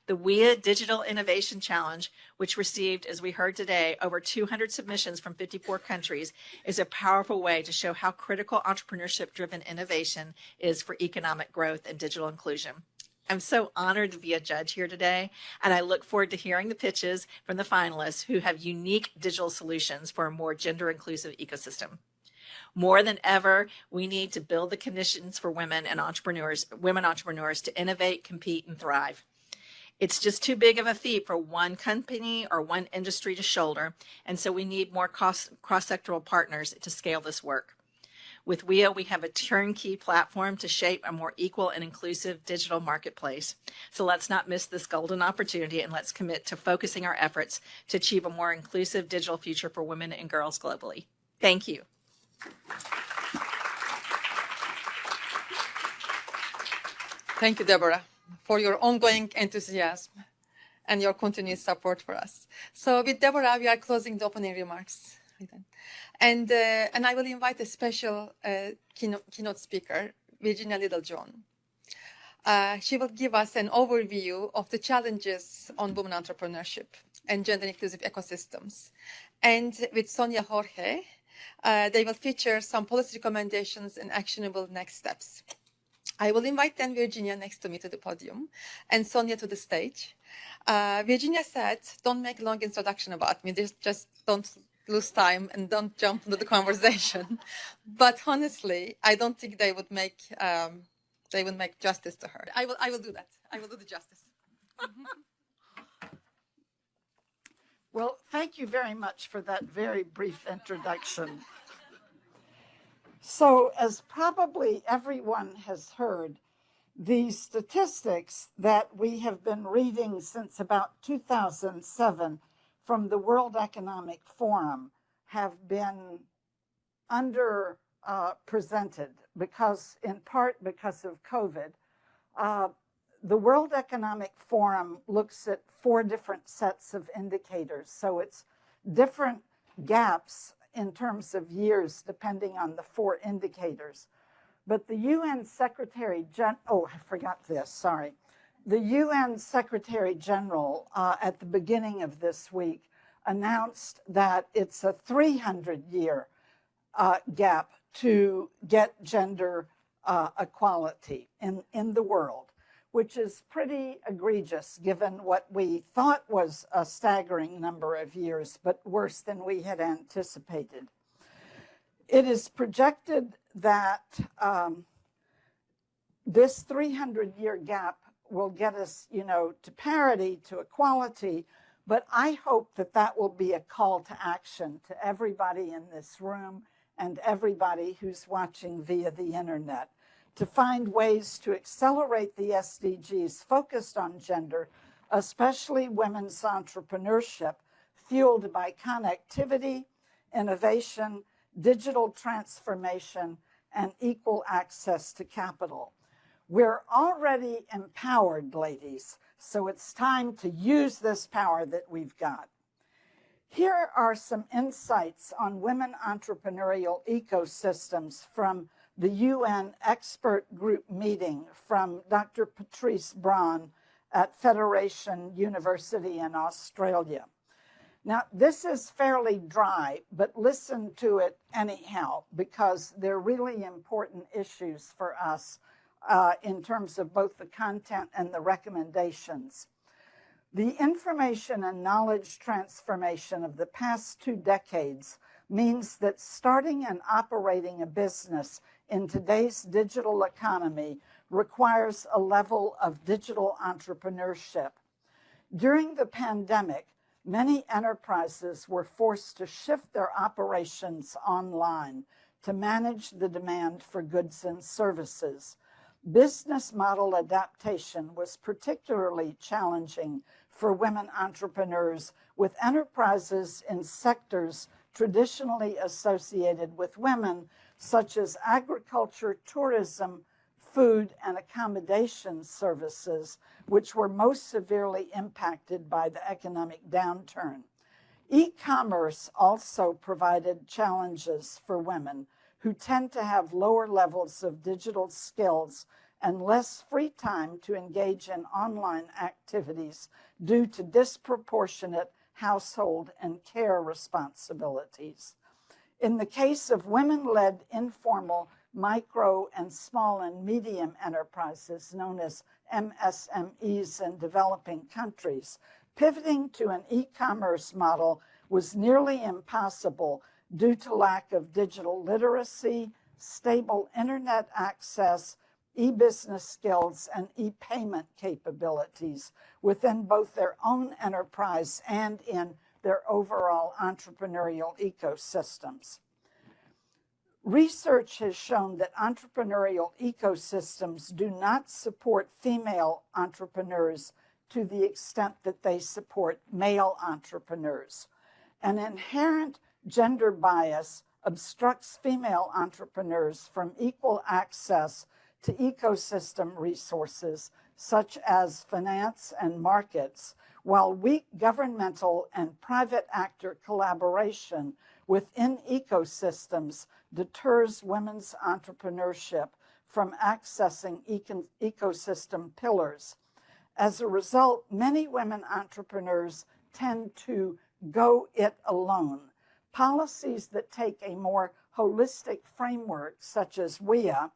The WIA Digital Innovation Challenge, which received, as we heard today, over 200 submissions from 54 countries, is a powerful way to show how critical entrepreneurship-driven innovation is for economic growth and digital inclusion. I'm so honored to be a judge here today, and I look forward to hearing the pitches from the finalists who have unique digital solutions for a more gender-inclusive ecosystem. More than ever, we need to build the conditions for women entrepreneurs to innovate, compete, and thrive. It's just too big of a feat for one company or one industry to shoulder, and so we need more cross-sectoral partners to scale this work. With WIA, we have a turnkey platform to shape a more equal and inclusive digital marketplace. So let's not miss this golden opportunity, and let's commit to focusing our efforts to achieve a more inclusive digital future for women and girls globally. Thank you. Thank you, Deborah, for your ongoing enthusiasm and your continued support for us. So with Deborah, we are closing the opening remarks. And I will invite a special keynote speaker, Virginia Littlejohn. She will give us an overview of the challenges on women entrepreneurship and gender-inclusive ecosystems. And with Sonia Jorge, they will feature some policy recommendations and actionable next steps. I will invite then Virginia next to me to the podium and Sonia to the stage. Virginia said, don't make a long introduction about me, just don't lose time and don't jump into the conversation. But honestly, I don't think they would make justice to her. I will do that. I will do the justice. Well, thank you very much for that very brief introduction. So, as probably everyone has heard, the statistics that we have been reading since about 2007 from the World Economic Forum have been under presented because, in part, because of COVID. The World Economic Forum looks at 4 different sets of indicators. So it's different gaps in terms of years depending on the 4 indicators. But the UN Secretary General, I forgot this, sorry. The UN Secretary General at the beginning of this week announced that it's a 300-year gap to get gender equality in the world, which is pretty egregious given what we thought was a staggering number of years, but worse than we had anticipated. It is projected that this 300-year gap will get us, to parity, to equality, but I hope that that will be a call to action to everybody in this room and everybody who's watching via the internet, to find ways to accelerate the SDGs focused on gender, especially women's entrepreneurship, fueled by connectivity, innovation, digital transformation, and equal access to capital. We're already empowered, ladies, so it's time to use this power that we've got. Here are some insights on women entrepreneurial ecosystems from the UN expert group meeting from Dr. Patrice Braun at Federation University in Australia. Now, this is fairly dry, but listen to it anyhow, because they're really important issues for us in terms of both the content and the recommendations. The information and knowledge transformation of the past 2 decades means that starting and operating a business in today's digital economy requires a level of digital entrepreneurship. During the pandemic, many enterprises were forced to shift their operations online to manage the demand for goods and services. Business model adaptation was particularly challenging for women entrepreneurs, with enterprises in sectors traditionally associated with women, such as agriculture, tourism, food, and accommodation services, which were most severely impacted by the economic downturn. E-commerce also provided challenges for women who tend to have lower levels of digital skills and less free time to engage in online activities due to disproportionate household and care responsibilities. In the case of women-led informal micro and small and medium enterprises known as MSMEs in developing countries, pivoting to an e-commerce model was nearly impossible due to lack of digital literacy, stable internet access, e-business skills, and e-payment capabilities within both their own enterprise and in their overall entrepreneurial ecosystems. Research has shown that entrepreneurial ecosystems do not support female entrepreneurs to the extent that they support male entrepreneurs. An inherent gender bias obstructs female entrepreneurs from equal access to ecosystem resources such as finance and markets, while weak governmental and private actor collaboration within ecosystems deters women's entrepreneurship from accessing ecosystem pillars. As a result, many women entrepreneurs tend to go it alone. Policies that take a more holistic framework, such as WIA,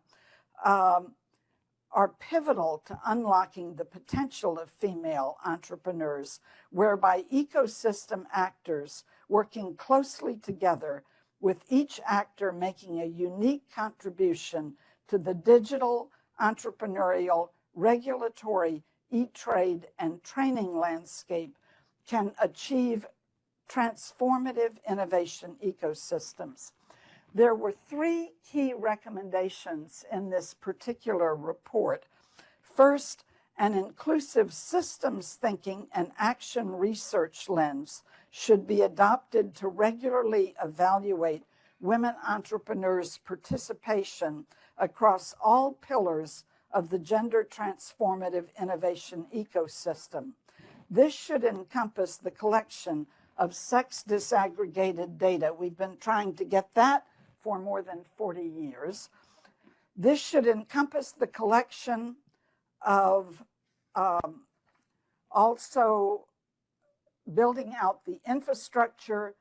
are pivotal to unlocking the potential of female entrepreneurs, whereby ecosystem actors working closely together, with each actor making a unique contribution to the digital, entrepreneurial, regulatory, e-trade, and training landscape, can achieve transformative innovation ecosystems. There were 3 key recommendations in this particular report. First, an inclusive systems thinking and action research lens should be adopted to regularly evaluate women entrepreneurs' participation across all pillars of the gender transformative innovation ecosystem. This should encompass the collection of sex disaggregated data. We've been trying to get that for more than 40 years. This should encompass the collection of also building out the infrastructure,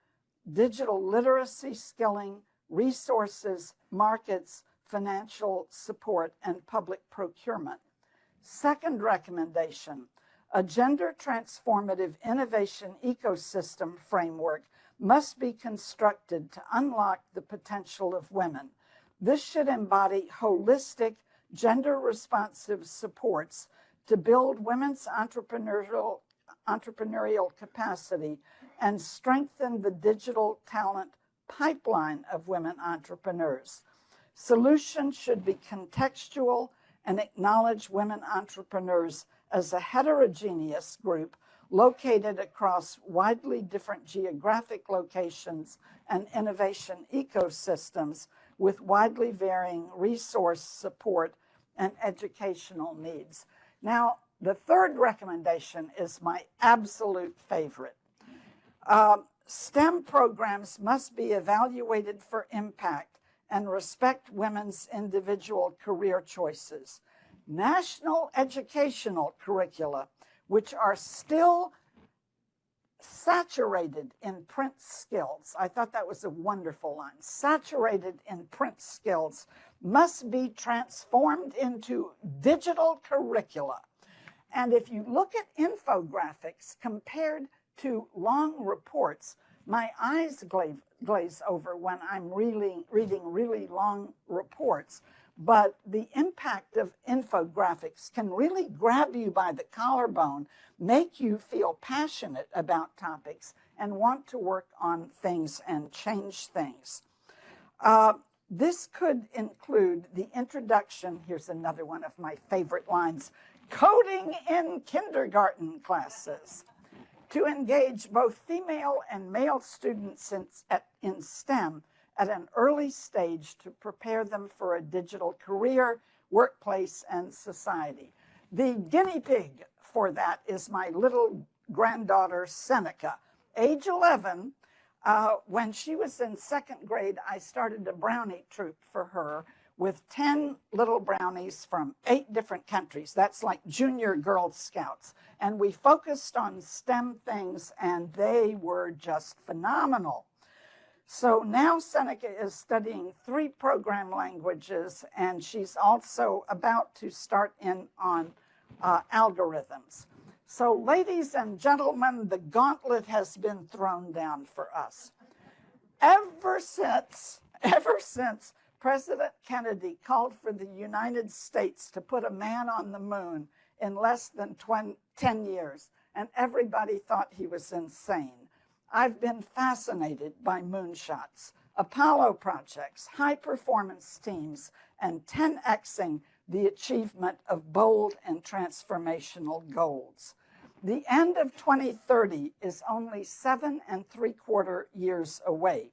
digital literacy skilling, resources, markets, financial support, and public procurement. Second recommendation, a gender transformative innovation ecosystem framework must be constructed to unlock the potential of women. This should embody holistic, gender-responsive supports to build women's entrepreneurial capacity and strengthen the digital talent pipeline of women entrepreneurs. Solutions should be contextual and acknowledge women entrepreneurs as a heterogeneous group located across widely different geographic locations and innovation ecosystems with widely varying resource support and educational needs. Now, the third recommendation is my absolute favorite. STEM programs must be evaluated for impact and respect women's individual career choices. National educational curricula, which are still saturated in print skills, I thought that was a wonderful line, saturated in print skills, must be transformed into digital curricula. And if you look at infographics compared to long reports, my eyes glaze over when I'm reading really long reports. But the impact of infographics can really grab you by the collarbone, make you feel passionate about topics and want to work on things and change things. This could include the introduction, here's another one of my favorite lines, coding in kindergarten classes, to engage both female and male students in STEM at an early stage to prepare them for a digital career, workplace, and society. The guinea pig for that is my little granddaughter, Seneca. Age 11, when she was in 2nd grade, I started a brownie troop for her with 10 little brownies from 8 different countries. That's like junior Girl Scouts. And we focused on STEM things, and they were just phenomenal. So now Seneca is studying 3 program languages, and she's also about to start in on algorithms. So ladies and gentlemen, the gauntlet has been thrown down for us. Ever since President Kennedy called for the United States to put a man on the moon in less than 10 years, and everybody thought he was insane. I've been fascinated by moonshots, Apollo projects, high-performance teams, and 10xing the achievement of bold and transformational goals. The end of 2030 is only 7 3/4 years away.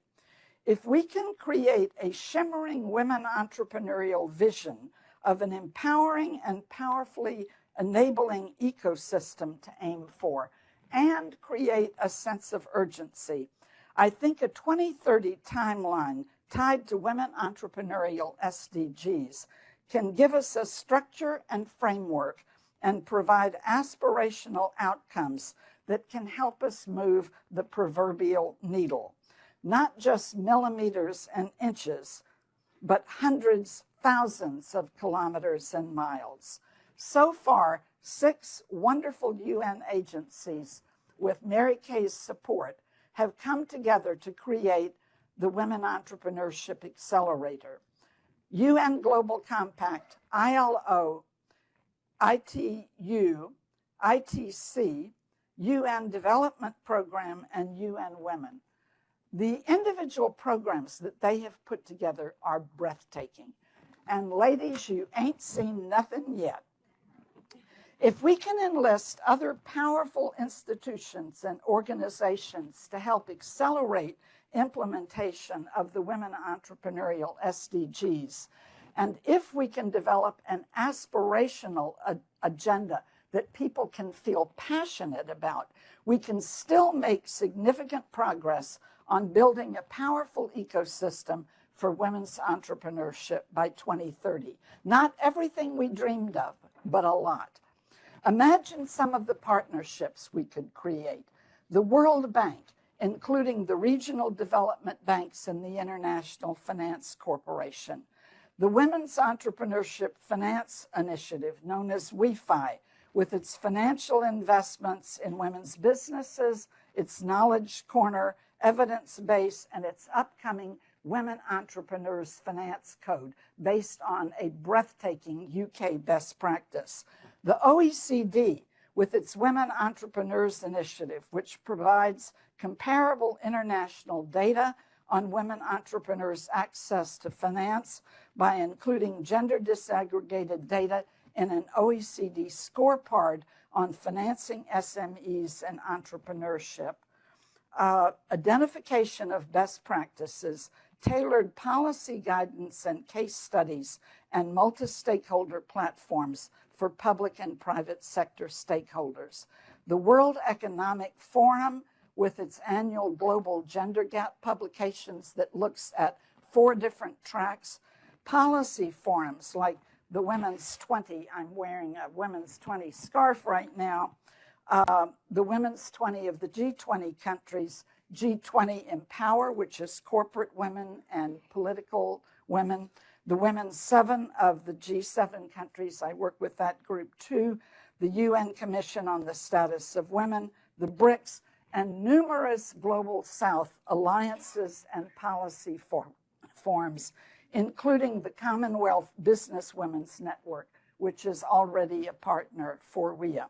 If we can create a shimmering women entrepreneurial vision of an empowering and powerfully enabling ecosystem to aim for, and create a sense of urgency, I think a 2030 timeline tied to women entrepreneurial SDGs can give us a structure and framework and provide aspirational outcomes that can help us move the proverbial needle. Not just millimeters and inches, but hundreds, thousands of kilometers and miles. So far, 6 wonderful UN agencies with Mary Kay's support have come together to create the Women Entrepreneurship Accelerator. UN Global Compact, ILO, ITU, ITC, UN Development Program, and UN Women. The individual programs that they have put together are breathtaking. And ladies, you ain't seen nothing yet. If we can enlist other powerful institutions and organizations to help accelerate implementation of the Women Entrepreneurial SDGs, and if we can develop an aspirational agenda that people can feel passionate about, we can still make significant progress on building a powerful ecosystem for women's entrepreneurship by 2030. Not everything we dreamed of, but a lot. Imagine some of the partnerships we could create. The World Bank, including the regional development banks and the International Finance Corporation. The Women's Entrepreneurship Finance Initiative, known as WeFi, with its financial investments in women's businesses, its knowledge corner, evidence base, and its upcoming Women Entrepreneurs Finance Code based on a breathtaking UK best practice. The OECD, with its Women Entrepreneurs Initiative, which provides comparable international data on women entrepreneurs' access to finance by including gender disaggregated data in an OECD scorecard on financing SMEs and entrepreneurship. Identification of best practices, tailored policy guidance and case studies, and multi-stakeholder platforms for public and private sector stakeholders. The World Economic Forum, with its annual Global Gender Gap publications that looks at 4 different tracks. Policy forums like the Women's 20, I'm wearing a Women's 20 scarf right now, the Women's 20 of the G20 countries, G20 Empower, which is corporate women and political women, the Women's 7 of the G7 countries, I work with that group too, the UN Commission on the Status of Women, the BRICS, and numerous Global South alliances and policy forums, including the Commonwealth Business Women's Network, which is already a partner for WIA.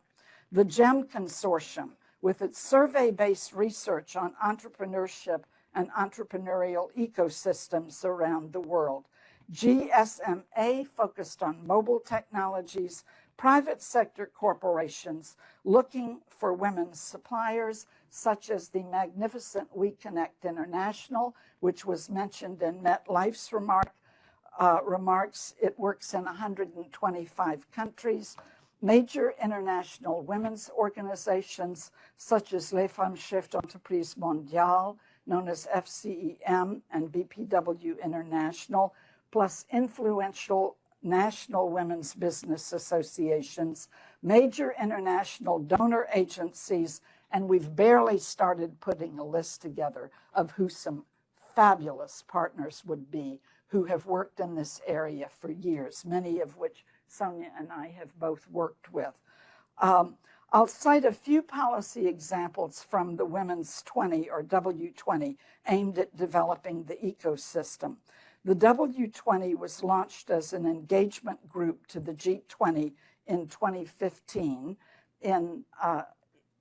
The GEM Consortium, with its survey-based research on entrepreneurship and entrepreneurial ecosystems around the world. GSMA, focused on mobile technologies, private sector corporations looking for women's suppliers, such as the magnificent WeConnect International, which was mentioned in MetLife's remarks. It works in 125 countries. Major international women's organizations, such as Les Femmes Chefs d'Entreprise Mondiale, known as FCEM, and BPW International, plus influential national women's business associations, major international donor agencies, and we've barely started putting a list together of who some fabulous partners would be who have worked in this area for years, many of which Sonia and I have both worked with. I'll cite a few policy examples from the Women's 20 or W20 aimed at developing the ecosystem. The W20 was launched as an engagement group to the G20 in 2015 in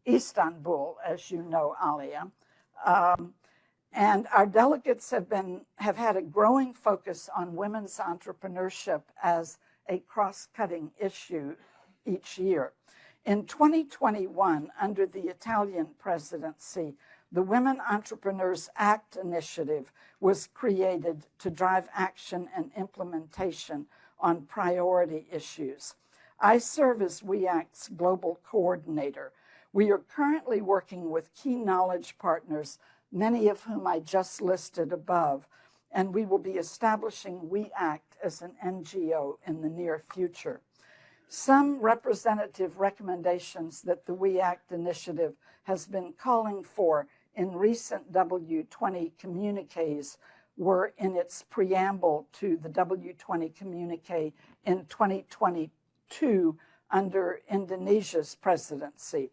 Istanbul, as you know, Alia. And our delegates have had a growing focus on women's entrepreneurship as a cross-cutting issue each year. In 2021, under the Italian presidency, the Women Entrepreneurs Act initiative was created to drive action and implementation on priority issues. I serve as WeAct's global coordinator. We are currently working with key knowledge partners, many of whom I just listed above, and we will be establishing WeAct as an NGO in the near future. Some representative recommendations that the WeAct initiative has been calling for in recent W20 communiques were in its preamble to the W20 communique in 2022 under Indonesia's presidency.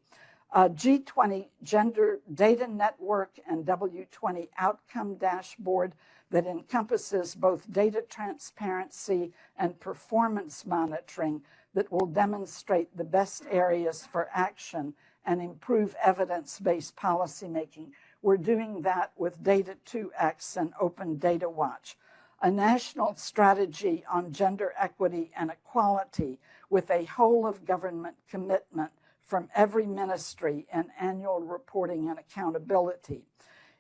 G20 Gender Data Network and W20 Outcome Dashboard that encompasses both data transparency and performance monitoring that will demonstrate the best areas for action and improve evidence-based policymaking. We're doing that with Data 2X and Open Data Watch. A national strategy on gender equity and equality with a whole of government commitment from every ministry and annual reporting and accountability.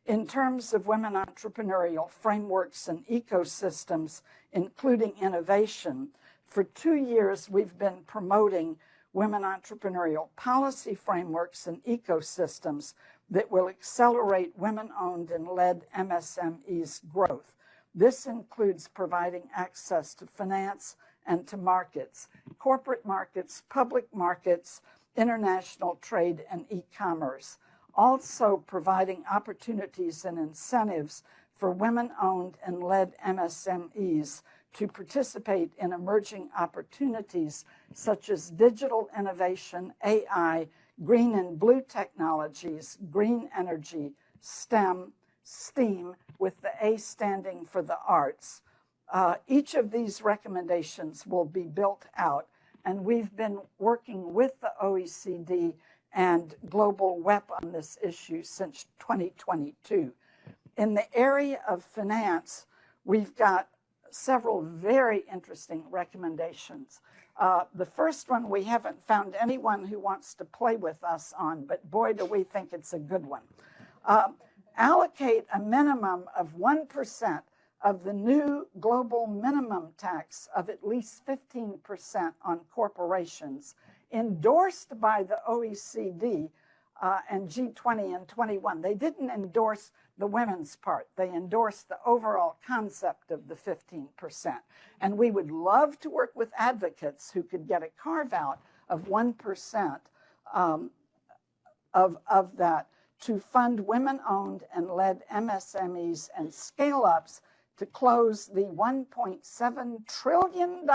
In terms of women entrepreneurial frameworks and ecosystems, including innovation, for 2 years we've been promoting women entrepreneurial policy frameworks and ecosystems that will accelerate women-owned and led MSMEs growth. This includes providing access to finance and to markets, corporate markets, public markets, international trade, and e-commerce. Also providing opportunities and incentives for women-owned and led MSMEs to participate in emerging opportunities such as digital innovation, AI, green and blue technologies, green energy, STEM, STEAM, with the A standing for the arts. Each of these recommendations will be built out, and we've been working with the OECD and Global WEP on this issue since 2022. In the area of finance, we've got several very interesting recommendations. The first one we haven't found anyone who wants to play with us on, but boy, do we think it's a good one. Allocate a minimum of 1% of the new global minimum tax of at least 15% on corporations, endorsed by the OECD and G20 and 21. They didn't endorse the women's part. They endorsed the overall concept of the 15%. And we would love to work with advocates who could get a carve out of 1% of that to fund women-owned and led MSMEs and scale-ups to close the $1.7 trillion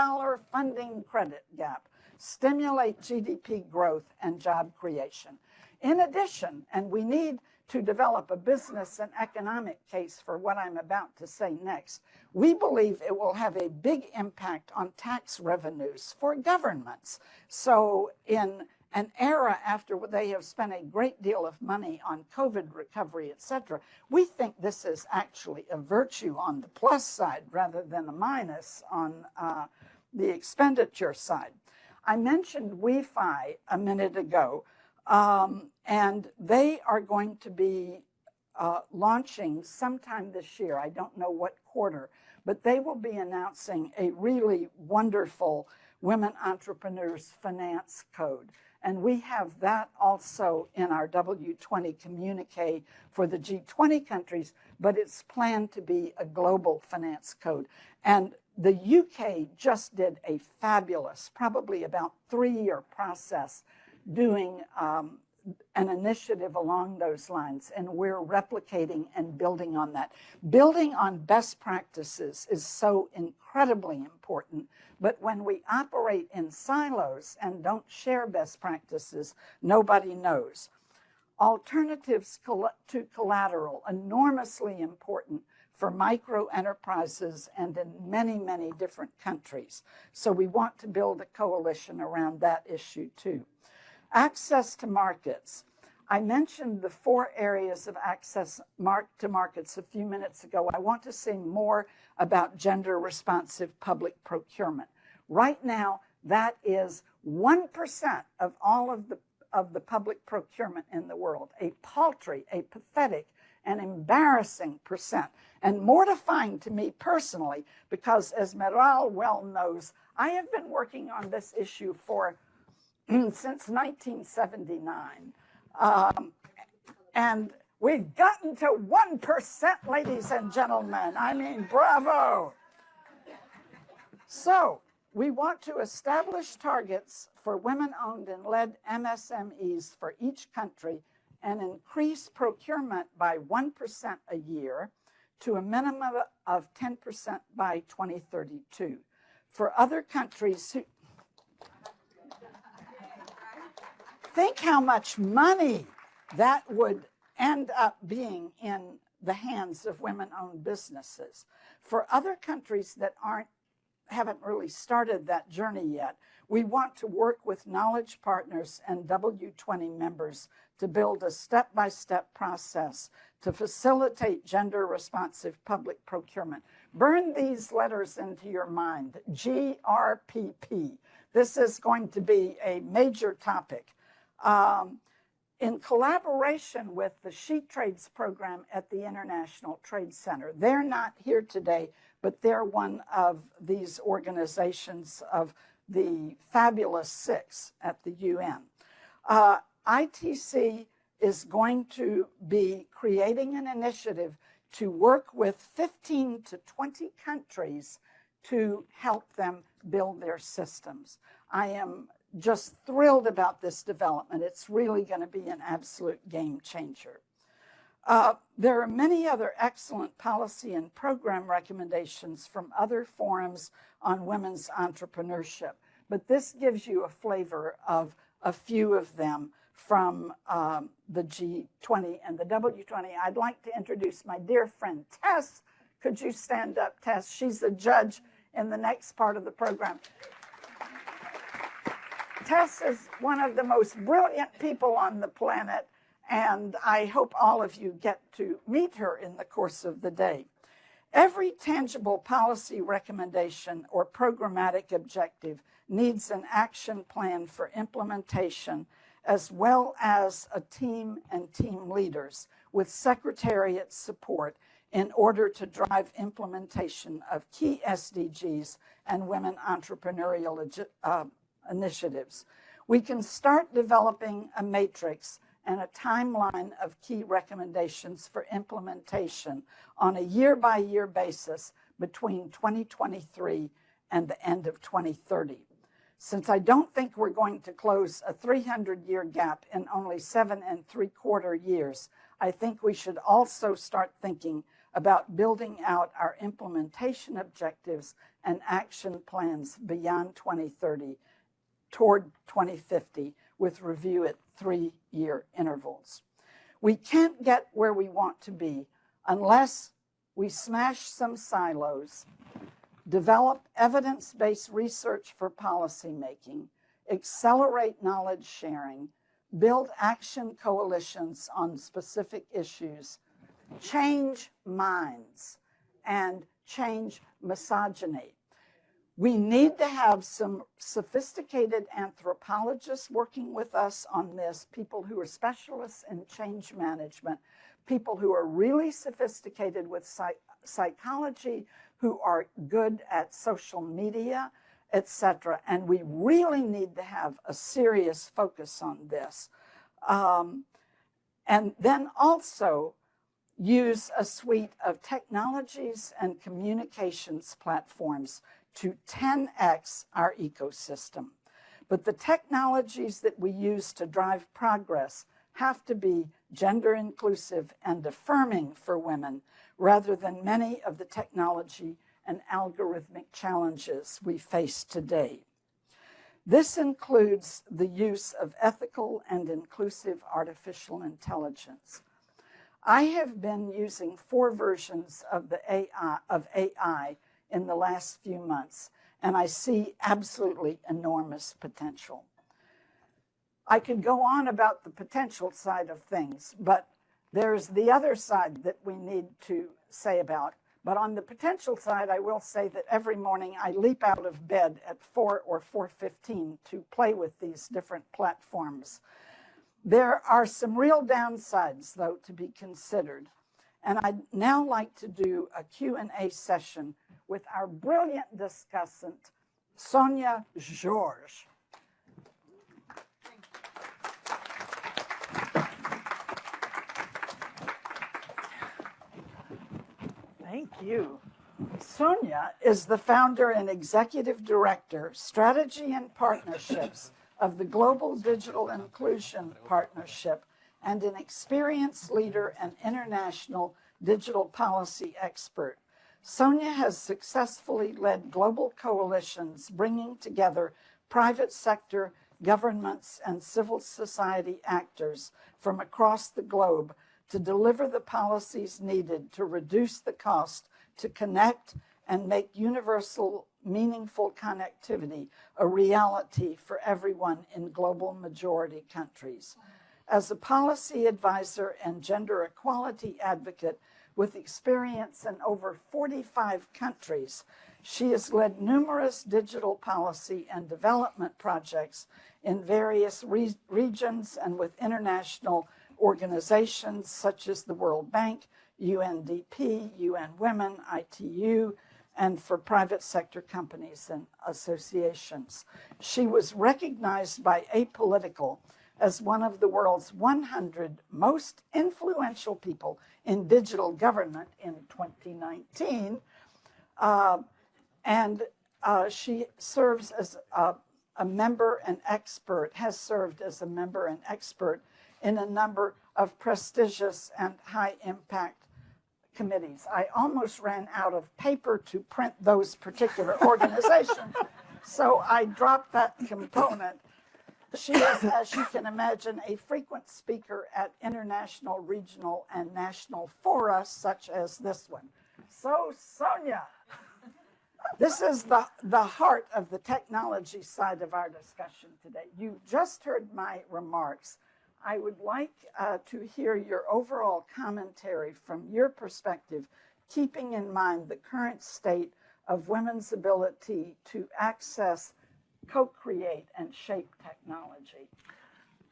funding credit gap, stimulate GDP growth and job creation. In addition, and we need to develop a business and economic case for what I'm about to say next, we believe it will have a big impact on tax revenues for governments. So in an era after they have spent a great deal of money on COVID recovery, et cetera, we think this is actually a virtue on the plus side rather than a minus on the expenditure side. I mentioned Wi-Fi a minute ago, and they are going to be launching sometime this year. I don't know what quarter, but they will be announcing a really wonderful Women Entrepreneurs Finance Code. And we have that also in our W20 communique for the G20 countries, but it's planned to be a global finance code. And the UK just did a fabulous, probably about 3-year process doing an initiative along those lines, and we're replicating and building on that. Building on best practices is so incredibly important, but when we operate in silos and don't share best practices, nobody knows. Alternatives to collateral, enormously important for micro enterprises and in many, many different countries. So we want to build a coalition around that issue too. Access to markets. I mentioned the 4 areas of access to markets a few minutes ago. I want to say more about gender responsive public procurement. Right now, that is 1% of all of the public procurement in the world, a paltry, a pathetic, an embarrassing percent, and mortifying to me personally, because as Meral well knows, I have been working on this issue since 1979. And we've gotten to 1%, ladies and gentlemen. I mean, bravo. So we want to establish targets for women-owned and led MSMEs for each country and increase procurement by 1% a year to a minimum of 10% by 2032. For other countries who... Think how much money that would end up being in the hands of women-owned businesses. For other countries that aren't haven't really started that journey yet. We want to work with knowledge partners and W20 members to build a step-by-step process to facilitate gender-responsive public procurement. Burn these letters into your mind, GRPP. This is going to be a major topic. In collaboration with the She Trades program at the International Trade Center. They're not here today, but they're one of these organizations of the Fabulous Six at the UN. ITC is going to be creating an initiative to work with 15 to 20 countries to help them build their systems. I am just thrilled about this development. It's really going to be an absolute game changer. There are many other excellent policy and program recommendations from other forums on women's entrepreneurship, but this gives you a flavor of a few of them from the G20 and the W20. I'd like to introduce my dear friend Tess. Could you stand up, Tess? She's the judge in the next part of the program. Tess is one of the most brilliant people on the planet, and I hope all of you get to meet her in the course of the day. Every tangible policy recommendation or programmatic objective needs an action plan for implementation, as well as a team and team leaders with secretariat support in order to drive implementation of key SDGs and women entrepreneurial initiatives. We can start developing a matrix and a timeline of key recommendations for implementation on a year-by-year basis between 2023 and the end of 2030. Since I don't think we're going to close a 300-year gap in only 7 3/4 years, I think we should also start thinking about building out our implementation objectives and action plans beyond 2030 toward 2050 with review at 3-year intervals. We can't get where we want to be unless we smash some silos, develop evidence-based research for policymaking, accelerate knowledge sharing, build action coalitions on specific issues, change minds, and change misogyny. We need to have some sophisticated anthropologists working with us on this, people who are specialists in change management, people who are really sophisticated with psychology, who are good at social media, etc. And we really need to have a serious focus on this. And then also use a suite of technologies and communications platforms to 10x our ecosystem. But the technologies that we use to drive progress have to be gender inclusive and affirming for women, rather than many of the technology and algorithmic challenges we face today. This includes the use of ethical and inclusive artificial intelligence. I have been using 4 versions of AI in the last few months, and I see absolutely enormous potential. I could go on about the potential side of things, but there's the other side that we need to say about. But on the potential side, I will say that every morning I leap out of bed at 4 or 4:15 to play with these different platforms. There are some real downsides, though, to be considered. And I'd now like to do a Q&A session with our brilliant discussant, Sonia George. Thank you. Sonia is the founder and executive director, strategy and partnerships of the Global Digital Inclusion Partnership, and an experienced leader and international digital policy expert. Sonia has successfully led global coalitions bringing together private sector, governments, and civil society actors from across the globe to deliver the policies needed to reduce the cost to connect and make universal meaningful connectivity a reality for everyone in global majority countries. As a policy advisor and gender equality advocate with experience in over 45 countries, she has led numerous digital policy and development projects in various regions and with international organizations such as the World Bank, UNDP, UN Women, ITU, and for private sector companies and associations. She was recognized by Apolitical as one of the world's 100 most influential people in digital government in 2019. She serves as a member and expert, has served as a member and expert in a number of prestigious and high impact committees. I almost ran out of paper to print those particular organizations, so I dropped that component. She is, as you can imagine, a frequent speaker at international, regional, and national fora, such as this one. So, Sonia, this is the heart of the technology side of our discussion today. You just heard my remarks. I would like to hear your overall commentary from your perspective, keeping in mind the current state of women's ability to access, co-create, and shape technology.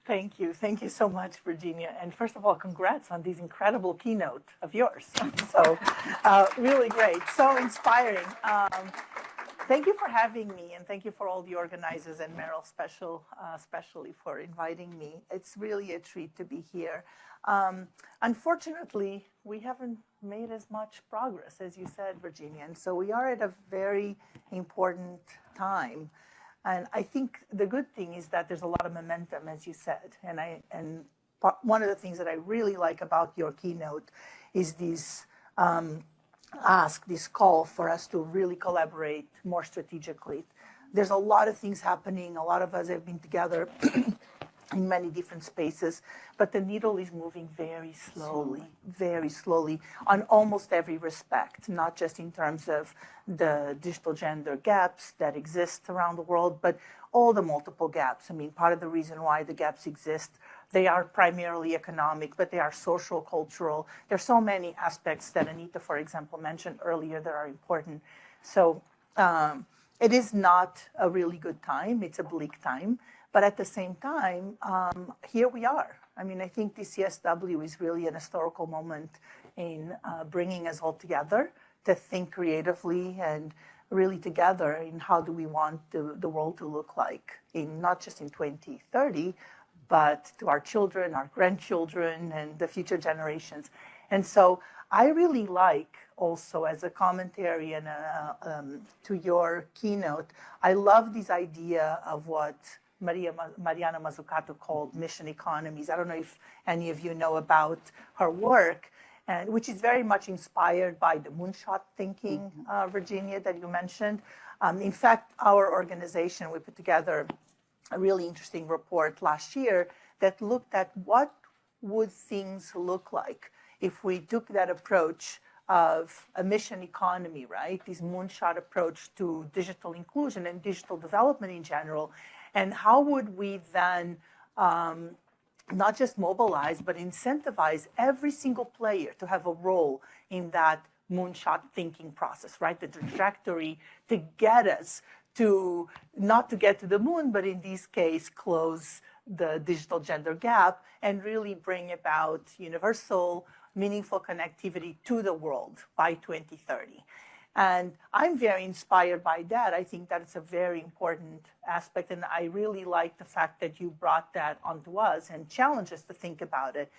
Thank you. Thank you so much, Virginia. And first of all, congrats on this incredible keynote of yours. So really great, so inspiring. Thank you for having me, and thank you for all the organizers and Meryl especially for inviting me. It's really a treat to be here. Unfortunately, we haven't made as much progress as you said, Virginia, and so we are at a very important time. And I think the good thing is that there's a lot of momentum, as you said. And one of the things that I really like about your keynote is this this call for us to really collaborate more strategically. There's a lot of things happening. A lot of us have been together in many different spaces, but the needle is moving very slowly on almost every respect, not just in terms of the digital gender gaps that exist around the world, but all the multiple gaps. I mean, part of the reason why the gaps exist, they are primarily economic, but they are social, cultural. There are so many aspects that Anita, for example, mentioned earlier that are important. So it is not a really good time. It's a bleak time. But at the same time, here we are. I mean, I think the CSW is really an historical moment in bringing us all together to think creatively and really together in how do we want the world to look like, in not just in 2030, but to our children, our grandchildren, and the future generations. And so I really like also as a commentary and to your keynote, I love this idea of what Mariana Mazzucato called mission economies. I don't know if any of you know about her work, and which is very much inspired by the moonshot thinking, Virginia, that you mentioned. In fact, our organization, we put together a really interesting report last year that looked at what would things look like if we took that approach of a mission economy, right? This moonshot approach to digital inclusion and digital development in general. And how would we then not just mobilize, but incentivize every single player to have a role in that moonshot thinking process, right? The trajectory to get us to, not to get to the moon, but in this case, close the digital gender gap and really bring about universal, meaningful connectivity to the world by 2030. And I'm very inspired by that. I think that it's a very important aspect. And I really like the fact that you brought that onto us and challenged us to think about it.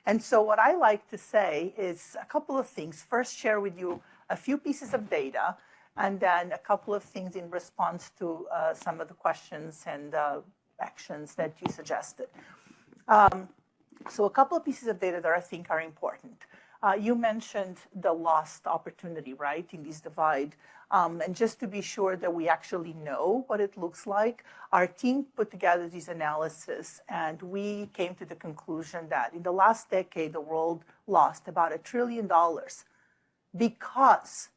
And so what I like to say is a couple of things. First, share with you a few pieces of data, and then a couple of things in response to some of the questions and actions that you suggested. So a couple of pieces of data that I think are important. You mentioned the lost opportunity, right, in this divide. And just to be sure that we actually know what it looks like, our team put together this analysis, and we came to the conclusion that in the last decade, the world lost about $1 trillion because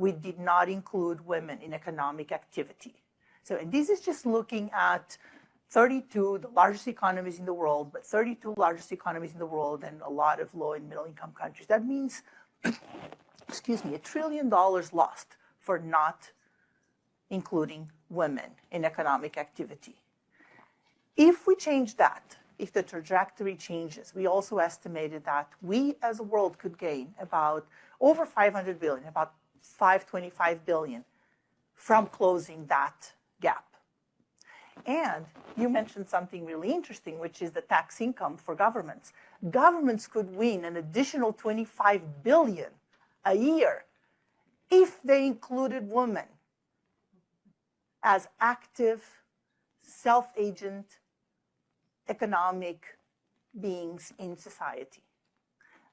we did not include women in economic activity. So, and this is just looking at 32, the largest economies in the world, but 32 largest economies in the world and a lot of low and middle income countries. That means, excuse me, $1 trillion lost for not including women in economic activity. If we change that, if the trajectory changes, we also estimated that we as a world could gain about over 500 billion, about 525 billion from closing that gap. And you mentioned something really interesting, which is the tax income for governments. Governments could win an additional 25 billion a year if they included women as active, self-agent, economic beings in society.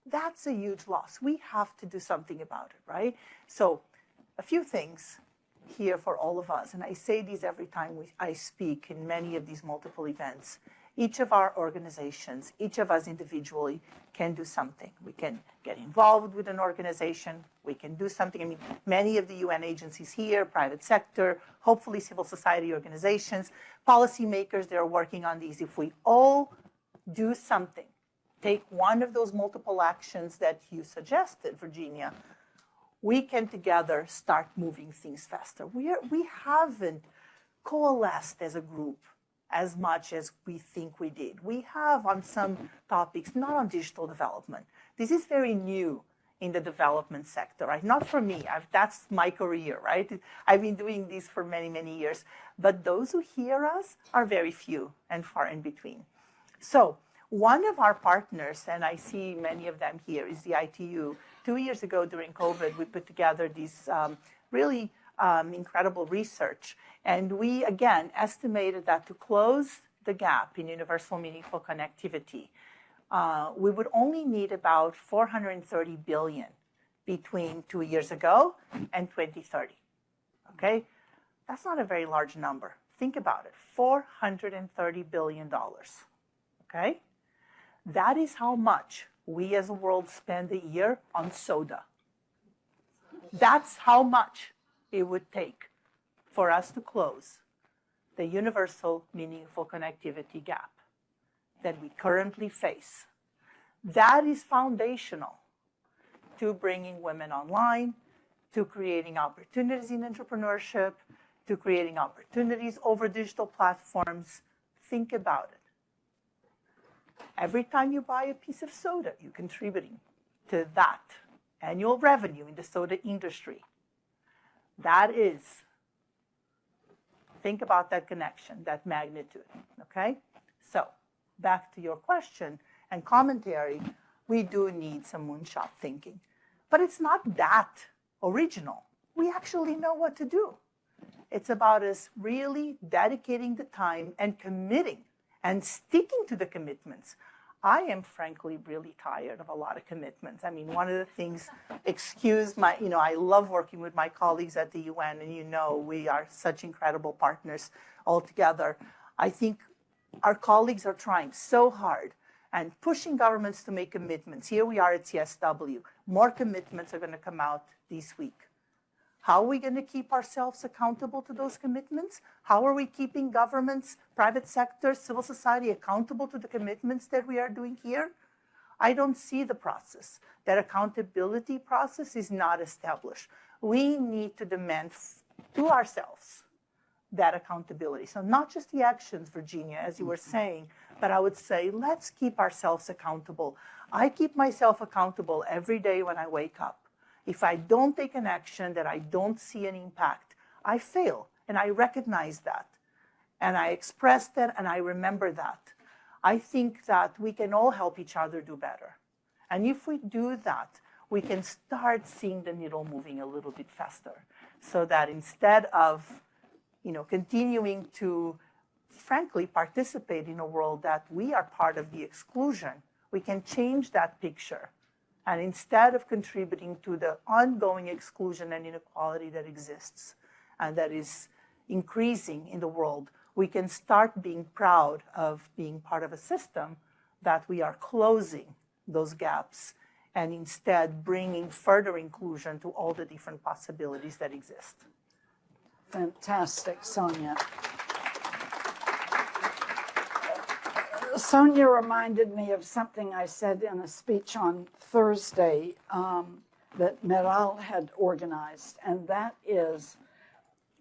That's a huge loss. We have to do something about it, right? So a few things here for all of us, and I say these every time I speak in many of these multiple events. Each of our organizations, each of us individually can do something. We can get involved with an organization. We can do something. I mean, many of the UN agencies here, private sector, hopefully civil society organizations, policymakers, they're working on these. If we all do something, take one of those multiple actions that you suggested, Virginia, we can together start moving things faster. We haven't coalesced as a group as much as we think we did. We have on some topics, not on digital development. This is very new in the development sector, right? Not for me, that's my career, right? I've been doing this for many, many years. But those who hear us are very few and far in between. So one of our partners, and I see many of them here, is the ITU. 2 years ago during COVID, we put together these really incredible research. And we, again, estimated that to close the gap in universal meaningful connectivity, we would only need about 430 billion between 2 years ago and 2030. Okay? That's not a very large number. Think about it, $430 billion. Okay? That is how much we as a world spend a year on soda. That's how much it would take for us to close the universal meaningful connectivity gap that we currently face. That is foundational to bringing women online, to creating opportunities in entrepreneurship, to creating opportunities over digital platforms. Think about it. Every time you buy a piece of soda, you're contributing to that annual revenue in the soda industry. That is, think about that connection, that magnitude, okay? So back to your question and commentary, we do need some moonshot thinking. But it's not that original. We actually know what to do. It's about us really dedicating the time and committing and sticking to the commitments. I am frankly really tired of a lot of commitments. I mean, one of the things, I love working with my colleagues at the UN, and we are such incredible partners all together. I think our colleagues are trying so hard and pushing governments to make commitments. Here we are at CSW. More commitments are going to come out this week. How are we going to keep ourselves accountable to those commitments? How are we keeping governments, private sector, civil society accountable to the commitments that we are doing here? I don't see the process. That accountability process is not established. We need to demand to ourselves that accountability. So not just the actions, Virginia, as you were saying, but I would say, let's keep ourselves accountable. I keep myself accountable every day when I wake up. If I don't take an action that I don't see an impact, I fail, and I recognize that. And I express that, and I remember that. I think that we can all help each other do better. And if we do that, we can start seeing the needle moving a little bit faster, so that instead of continuing to, frankly, participate in a world that we are part of the exclusion, we can change that picture. And instead of contributing to the ongoing exclusion and inequality that exists and that is increasing in the world, we can start being proud of being part of a system that we are closing those gaps and instead bringing further inclusion to all the different possibilities that exist. Fantastic, Sonia. Sonia reminded me of something I said in a speech on Thursday that Meral had organized, and that is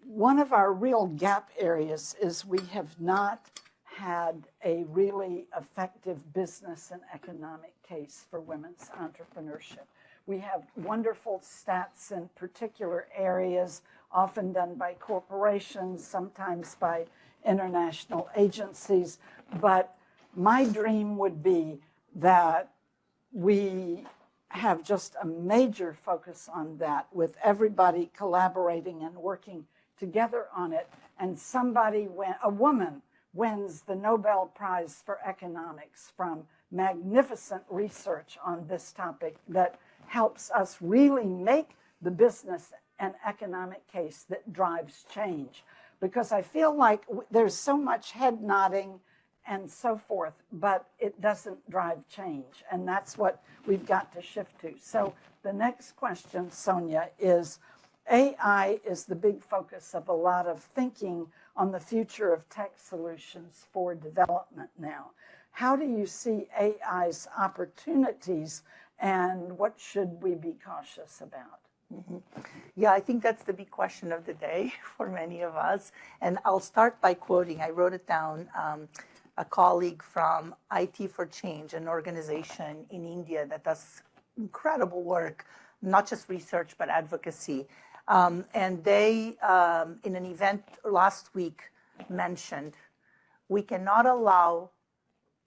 one of our real gap areas is we have not had a really effective business and economic case for women's entrepreneurship. We have wonderful stats in particular areas, often done by corporations, sometimes by international agencies, but my dream would be that we have just a major focus on that with everybody collaborating and working together on it. And a woman wins the Nobel Prize for Economics from magnificent research on this topic that helps us really make the business and economic case that drives change. Because I feel like there's so much head nodding and so forth, but it doesn't drive change. And that's what we've got to shift to. So the next question, Sonia, is AI is the big focus of a lot of thinking on the future of tech solutions for development now. How do you see AI's opportunities and what should we be cautious about? Mm-hmm. Yeah, I think that's the big question of the day for many of us. And I'll start by quoting, I wrote it down, a colleague from IT for Change, an organization in India that does incredible work, not just research, but advocacy. And they, in an event last week, mentioned we cannot allow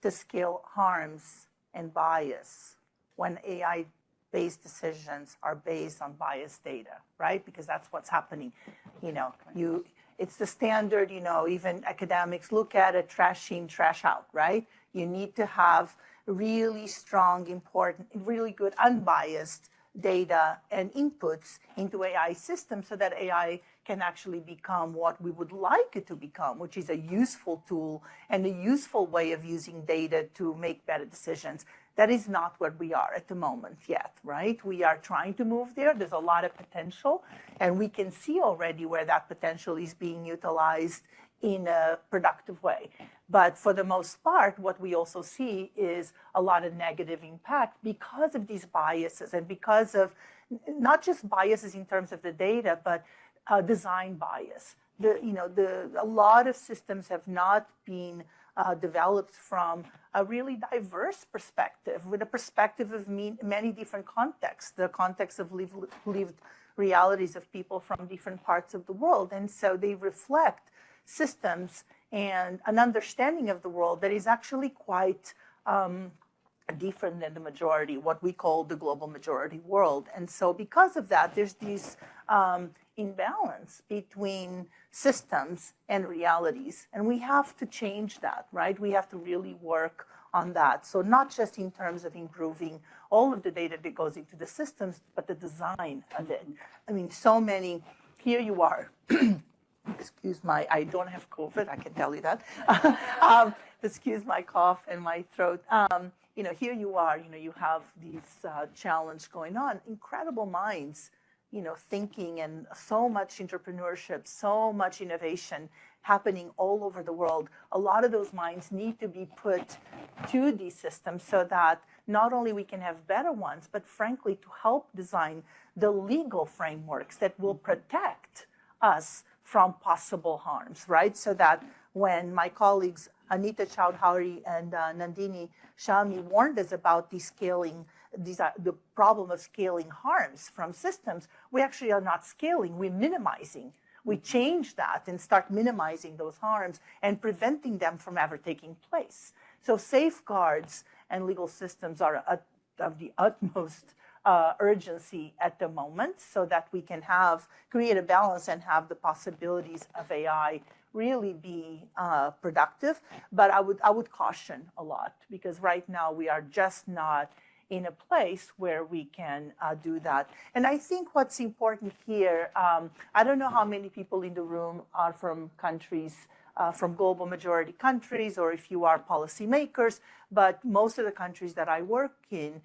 to scale harms and bias when AI-based decisions are based on biased data, right? Because that's what's happening. It's the standard, even academics look at it, trash in, trash out, right? You need to have really strong, important, really good, unbiased data and inputs into AI systems so that AI can actually become what we would like it to become, which is a useful tool and a useful way of using data to make better decisions. That is not where we are at the moment yet, right? We are trying to move there. There's a lot of potential, and we can see already where that potential is being utilized in a productive way. But for the most part, what we also see is a lot of negative impact because of these biases and because of not just biases in terms of the data, but design bias. A lot of systems have not been developed from a really diverse perspective, with a perspective of many different contexts, the context of lived realities of people from different parts of the world. And so they reflect systems and an understanding of the world that is actually quite different than the majority, what we call the global majority world. And so because of that, there's this imbalance between systems and realities. And we have to change that, right? We have to really work on that. So not just in terms of improving all of the data that goes into the systems, but the design of it. I mean, so many, here you are. Excuse I don't have COVID, I can tell you that. Excuse my cough and my throat. Here you are, you have this challenge going on. Incredible minds, thinking, and so much entrepreneurship, so much innovation happening all over the world. A lot of those minds need to be put to these systems so that not only we can have better ones, but frankly, to help design the legal frameworks that will protect us from possible harms, right? So that when my colleagues Anita Chowdhury and Nandini Shami warned us about the problem of scaling harms from systems, we actually are not scaling, we're minimizing. We change that and start minimizing those harms and preventing them from ever taking place. So safeguards and legal systems are of the utmost urgency at the moment so that we can create a balance and have the possibilities of AI really be productive. But I would caution a lot, because right now we are just not in a place where we can do that. And I think what's important here, I don't know how many people in the room are from countries from global majority countries or if you are policymakers. But most of the countries that I work in,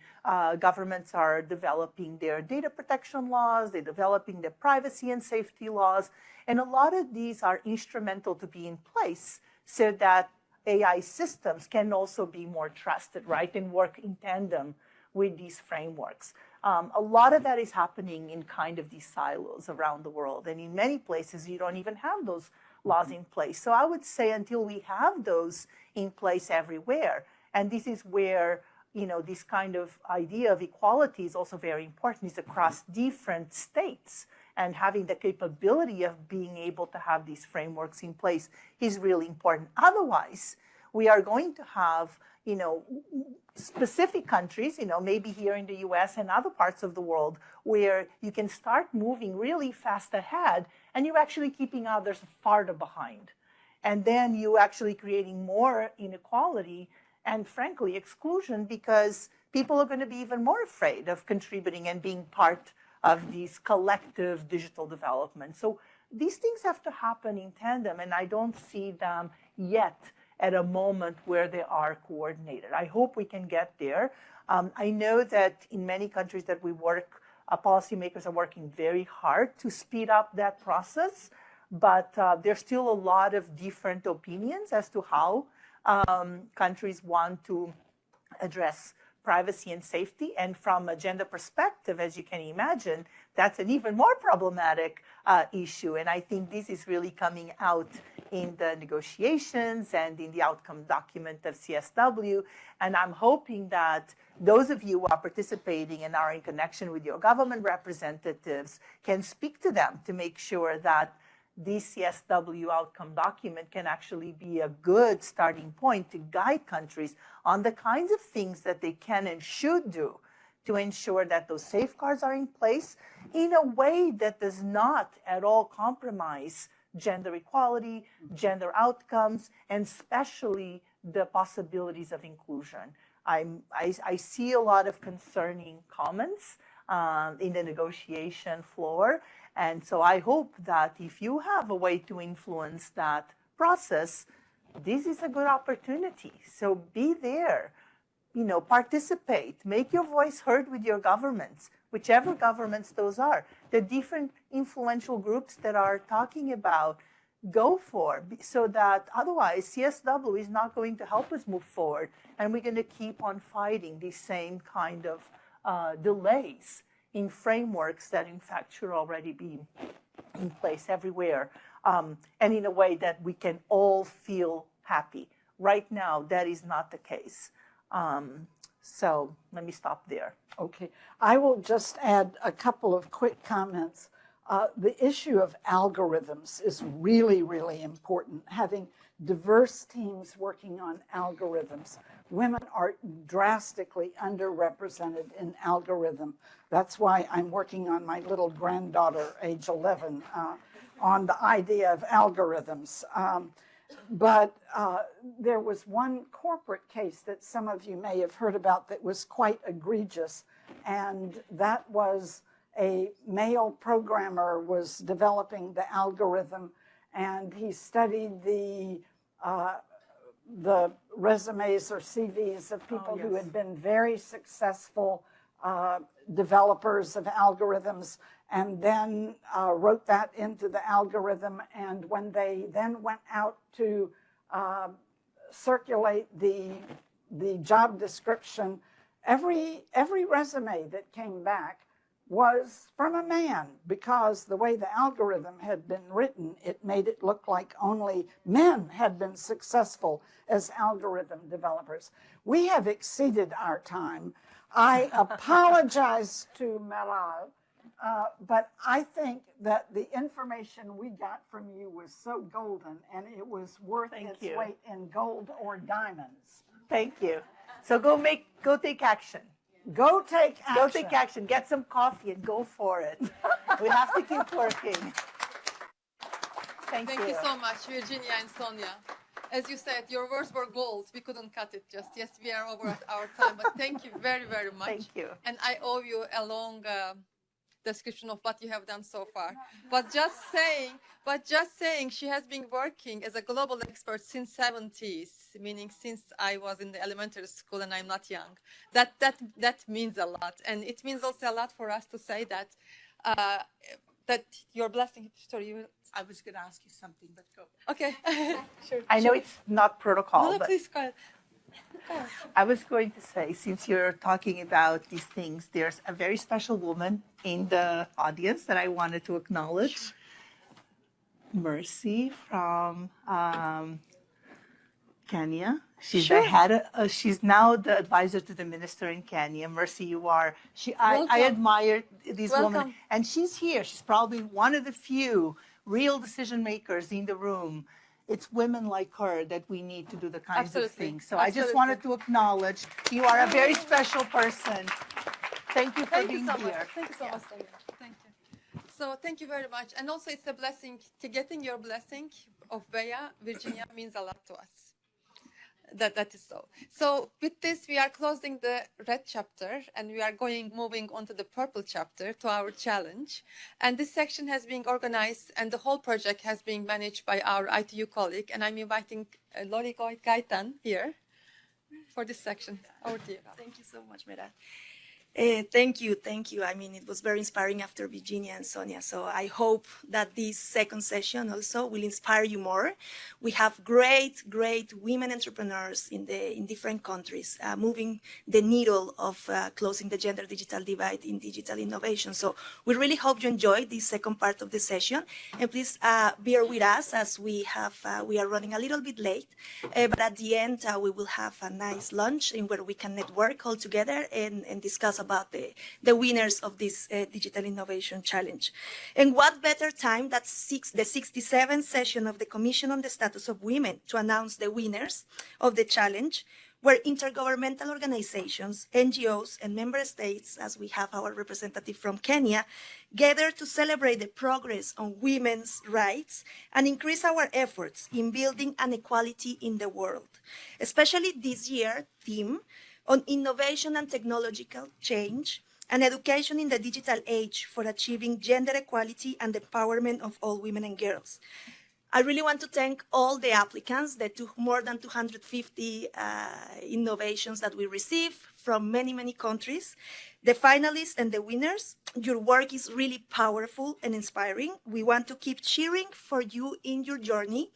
governments are developing their data protection laws, they're developing their privacy and safety laws. And a lot of these are instrumental to be in place so that AI systems can also be more trusted, right, and work in tandem with these frameworks. A lot of that is happening in kind of these silos around the world. And in many places, you don't even have those laws in place. So I would say until we have those in place everywhere, and this is where, you know, this kind of idea of equality is also very important, is across different states. And having the capability of being able to have these frameworks in place is really important. Otherwise, we are going to have, you know, specific countries, you know, maybe here in the US and other parts of the world, where you can start moving really fast ahead and you're actually keeping others farther behind. And then you actually creating more inequality and frankly exclusion, because people are going to be even more afraid of contributing and being part of these collective digital development. So these things have to happen in tandem, and I don't see them yet at a moment where they are coordinated. I hope we can get there. I know that in many countries that we work, policymakers are working very hard to speed up that process, but there's still a lot of different opinions as to how countries want to address privacy and safety. And from a gender perspective, as you can imagine, that's an even more problematic issue. And I think this is really coming out in the negotiations and in the outcome document of CSW. And I'm hoping that those of you who are participating and are in connection with your government representatives can speak to them to make sure that this CSW outcome document can actually be a good starting point to guide countries on the kinds of things that they can and should do to ensure that those safeguards are in place in a way that does not at all compromise gender equality, gender outcomes, and especially the possibilities of inclusion. I see a lot of concerning comments in the negotiation floor. And so I hope that if you have a way to influence that process, this is a good opportunity. So be there, you know, participate, make your voice heard with your governments, whichever governments those are. The different influential groups that are talking about, go for, so that otherwise CSW is not going to help us move forward. And we're going to keep on fighting these same kind of delays in frameworks that in fact should already be in place everywhere, and in a way that we can all feel happy. Right now, that is not the case. So let me stop there. Okay, I will just add a couple of quick comments. The issue of algorithms is really, really important. Having diverse teams working on algorithms. Women are drastically underrepresented in algorithm. That's why I'm working on my little granddaughter, age 11, on the idea of algorithms. But there was one corporate case that some of you may have heard about that was quite egregious, and that was a male programmer was developing the algorithm, and he studied the resumes or CVs of people who had been very successful developers of algorithms, and then wrote that into the algorithm. And when they then went out to circulate the job description, every resume that came back was from a man, because the way the algorithm had been written, it made it look like only men had been successful as algorithm developers. We have exceeded our time. I apologize to Meral, but I think that the information we got from you was so golden, and it was worth its weight in gold or diamonds. Thank you. So go take action. Go take action. Go take action. Get some coffee and go for it. We have to keep working. Thank you so much, Virginia and Sonia. As you said, your words were gold. We couldn't cut it just. Yes, we are over at our time, but thank you very, very much. Thank you. And I owe you a long description of what you have done so far. But just saying, she has been working as a global expert since 70s, meaning since I was in the elementary school and I'm not young. That means a lot, and it means also a lot for us to say that that your blessing. Sorry, I was going to ask you something, but go. Okay, sure. I know it's not protocol, No, but please go ahead. I was going to say, since you're talking about these things, there's a very special woman in the audience that I wanted to acknowledge. Mercy from Kenya. She's the head. She's now the advisor to the minister in Kenya. Mercy, you are. I admire this woman, and she's here. She's probably one of the few real decision makers in the room. It's women like her that we need to do the kinds of things. So I just wanted to acknowledge you are a very special person. Thank you for being here. Thank you so much, Sonia. Thank you. So thank you very much. And also it's a blessing. Getting your blessing of Bea, Virginia, means a lot to us. That is so. So with this, we are closing the red chapter and we are moving on to the purple chapter, to our challenge. And this section has been organized and the whole project has been managed by our ITU colleague. And I'm inviting Lori Gaitan here for this section. Over to you. Thank you so much, Mera. Thank you. I mean, it was very inspiring after Virginia and Sonia. So I hope that this second session also will inspire you more. We have great women entrepreneurs in different countries, moving the needle of closing the gender digital divide in digital innovation. So we really hope you enjoyed this second part of the session. And please bear with us as we are running a little bit late. But at the end, we will have a nice lunch in where we can network all together and discuss about the winners of this Digital Innovation Challenge. And what better time than the 67th session of the Commission on the Status of Women to announce the winners of the challenge, where intergovernmental organizations, NGOs, and member states, as we have our representative from Kenya, gather to celebrate the progress on women's rights and increase our efforts in building an equality in the world. Especially this year, theme on innovation and technological change and education in the digital age for achieving gender equality and empowerment of all women and girls. I really want to thank all the applicants, the more than 250 innovations that we received from many countries, the finalists and the winners. Your work is really powerful and inspiring. We want to keep cheering for you in your journey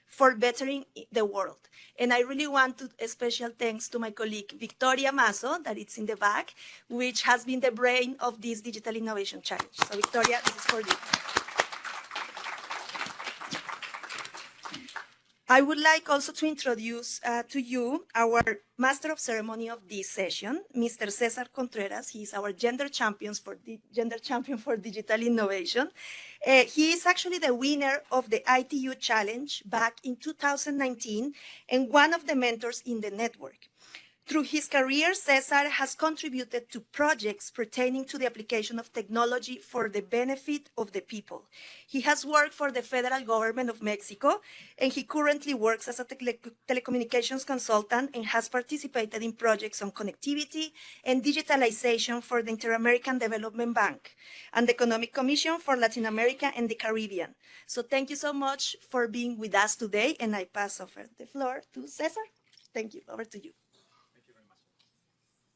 for bettering the world. And I really want to a special thanks to my colleague, Victoria Mazo, that it's in the back, which has been the brain of this Digital Innovation Challenge. So Victoria, this is for you. I would like also to introduce to you our Master of Ceremony of this session, Mr. Cesar Contreras. He is our Gender Champion for Digital Innovation. He is actually the winner of the ITU Challenge back in 2019 and one of the mentors in the network. Through his career, Cesar has contributed to projects pertaining to the application of technology for the benefit of the people. He has worked for the federal government of Mexico, and he currently works as a telecommunications consultant and has participated in projects on connectivity and digitalization for the Inter-American Development Bank and the Economic Commission for Latin America and the Caribbean. So thank you so much for being with us today, and I pass over the floor to Cesar. Thank you. Over to you.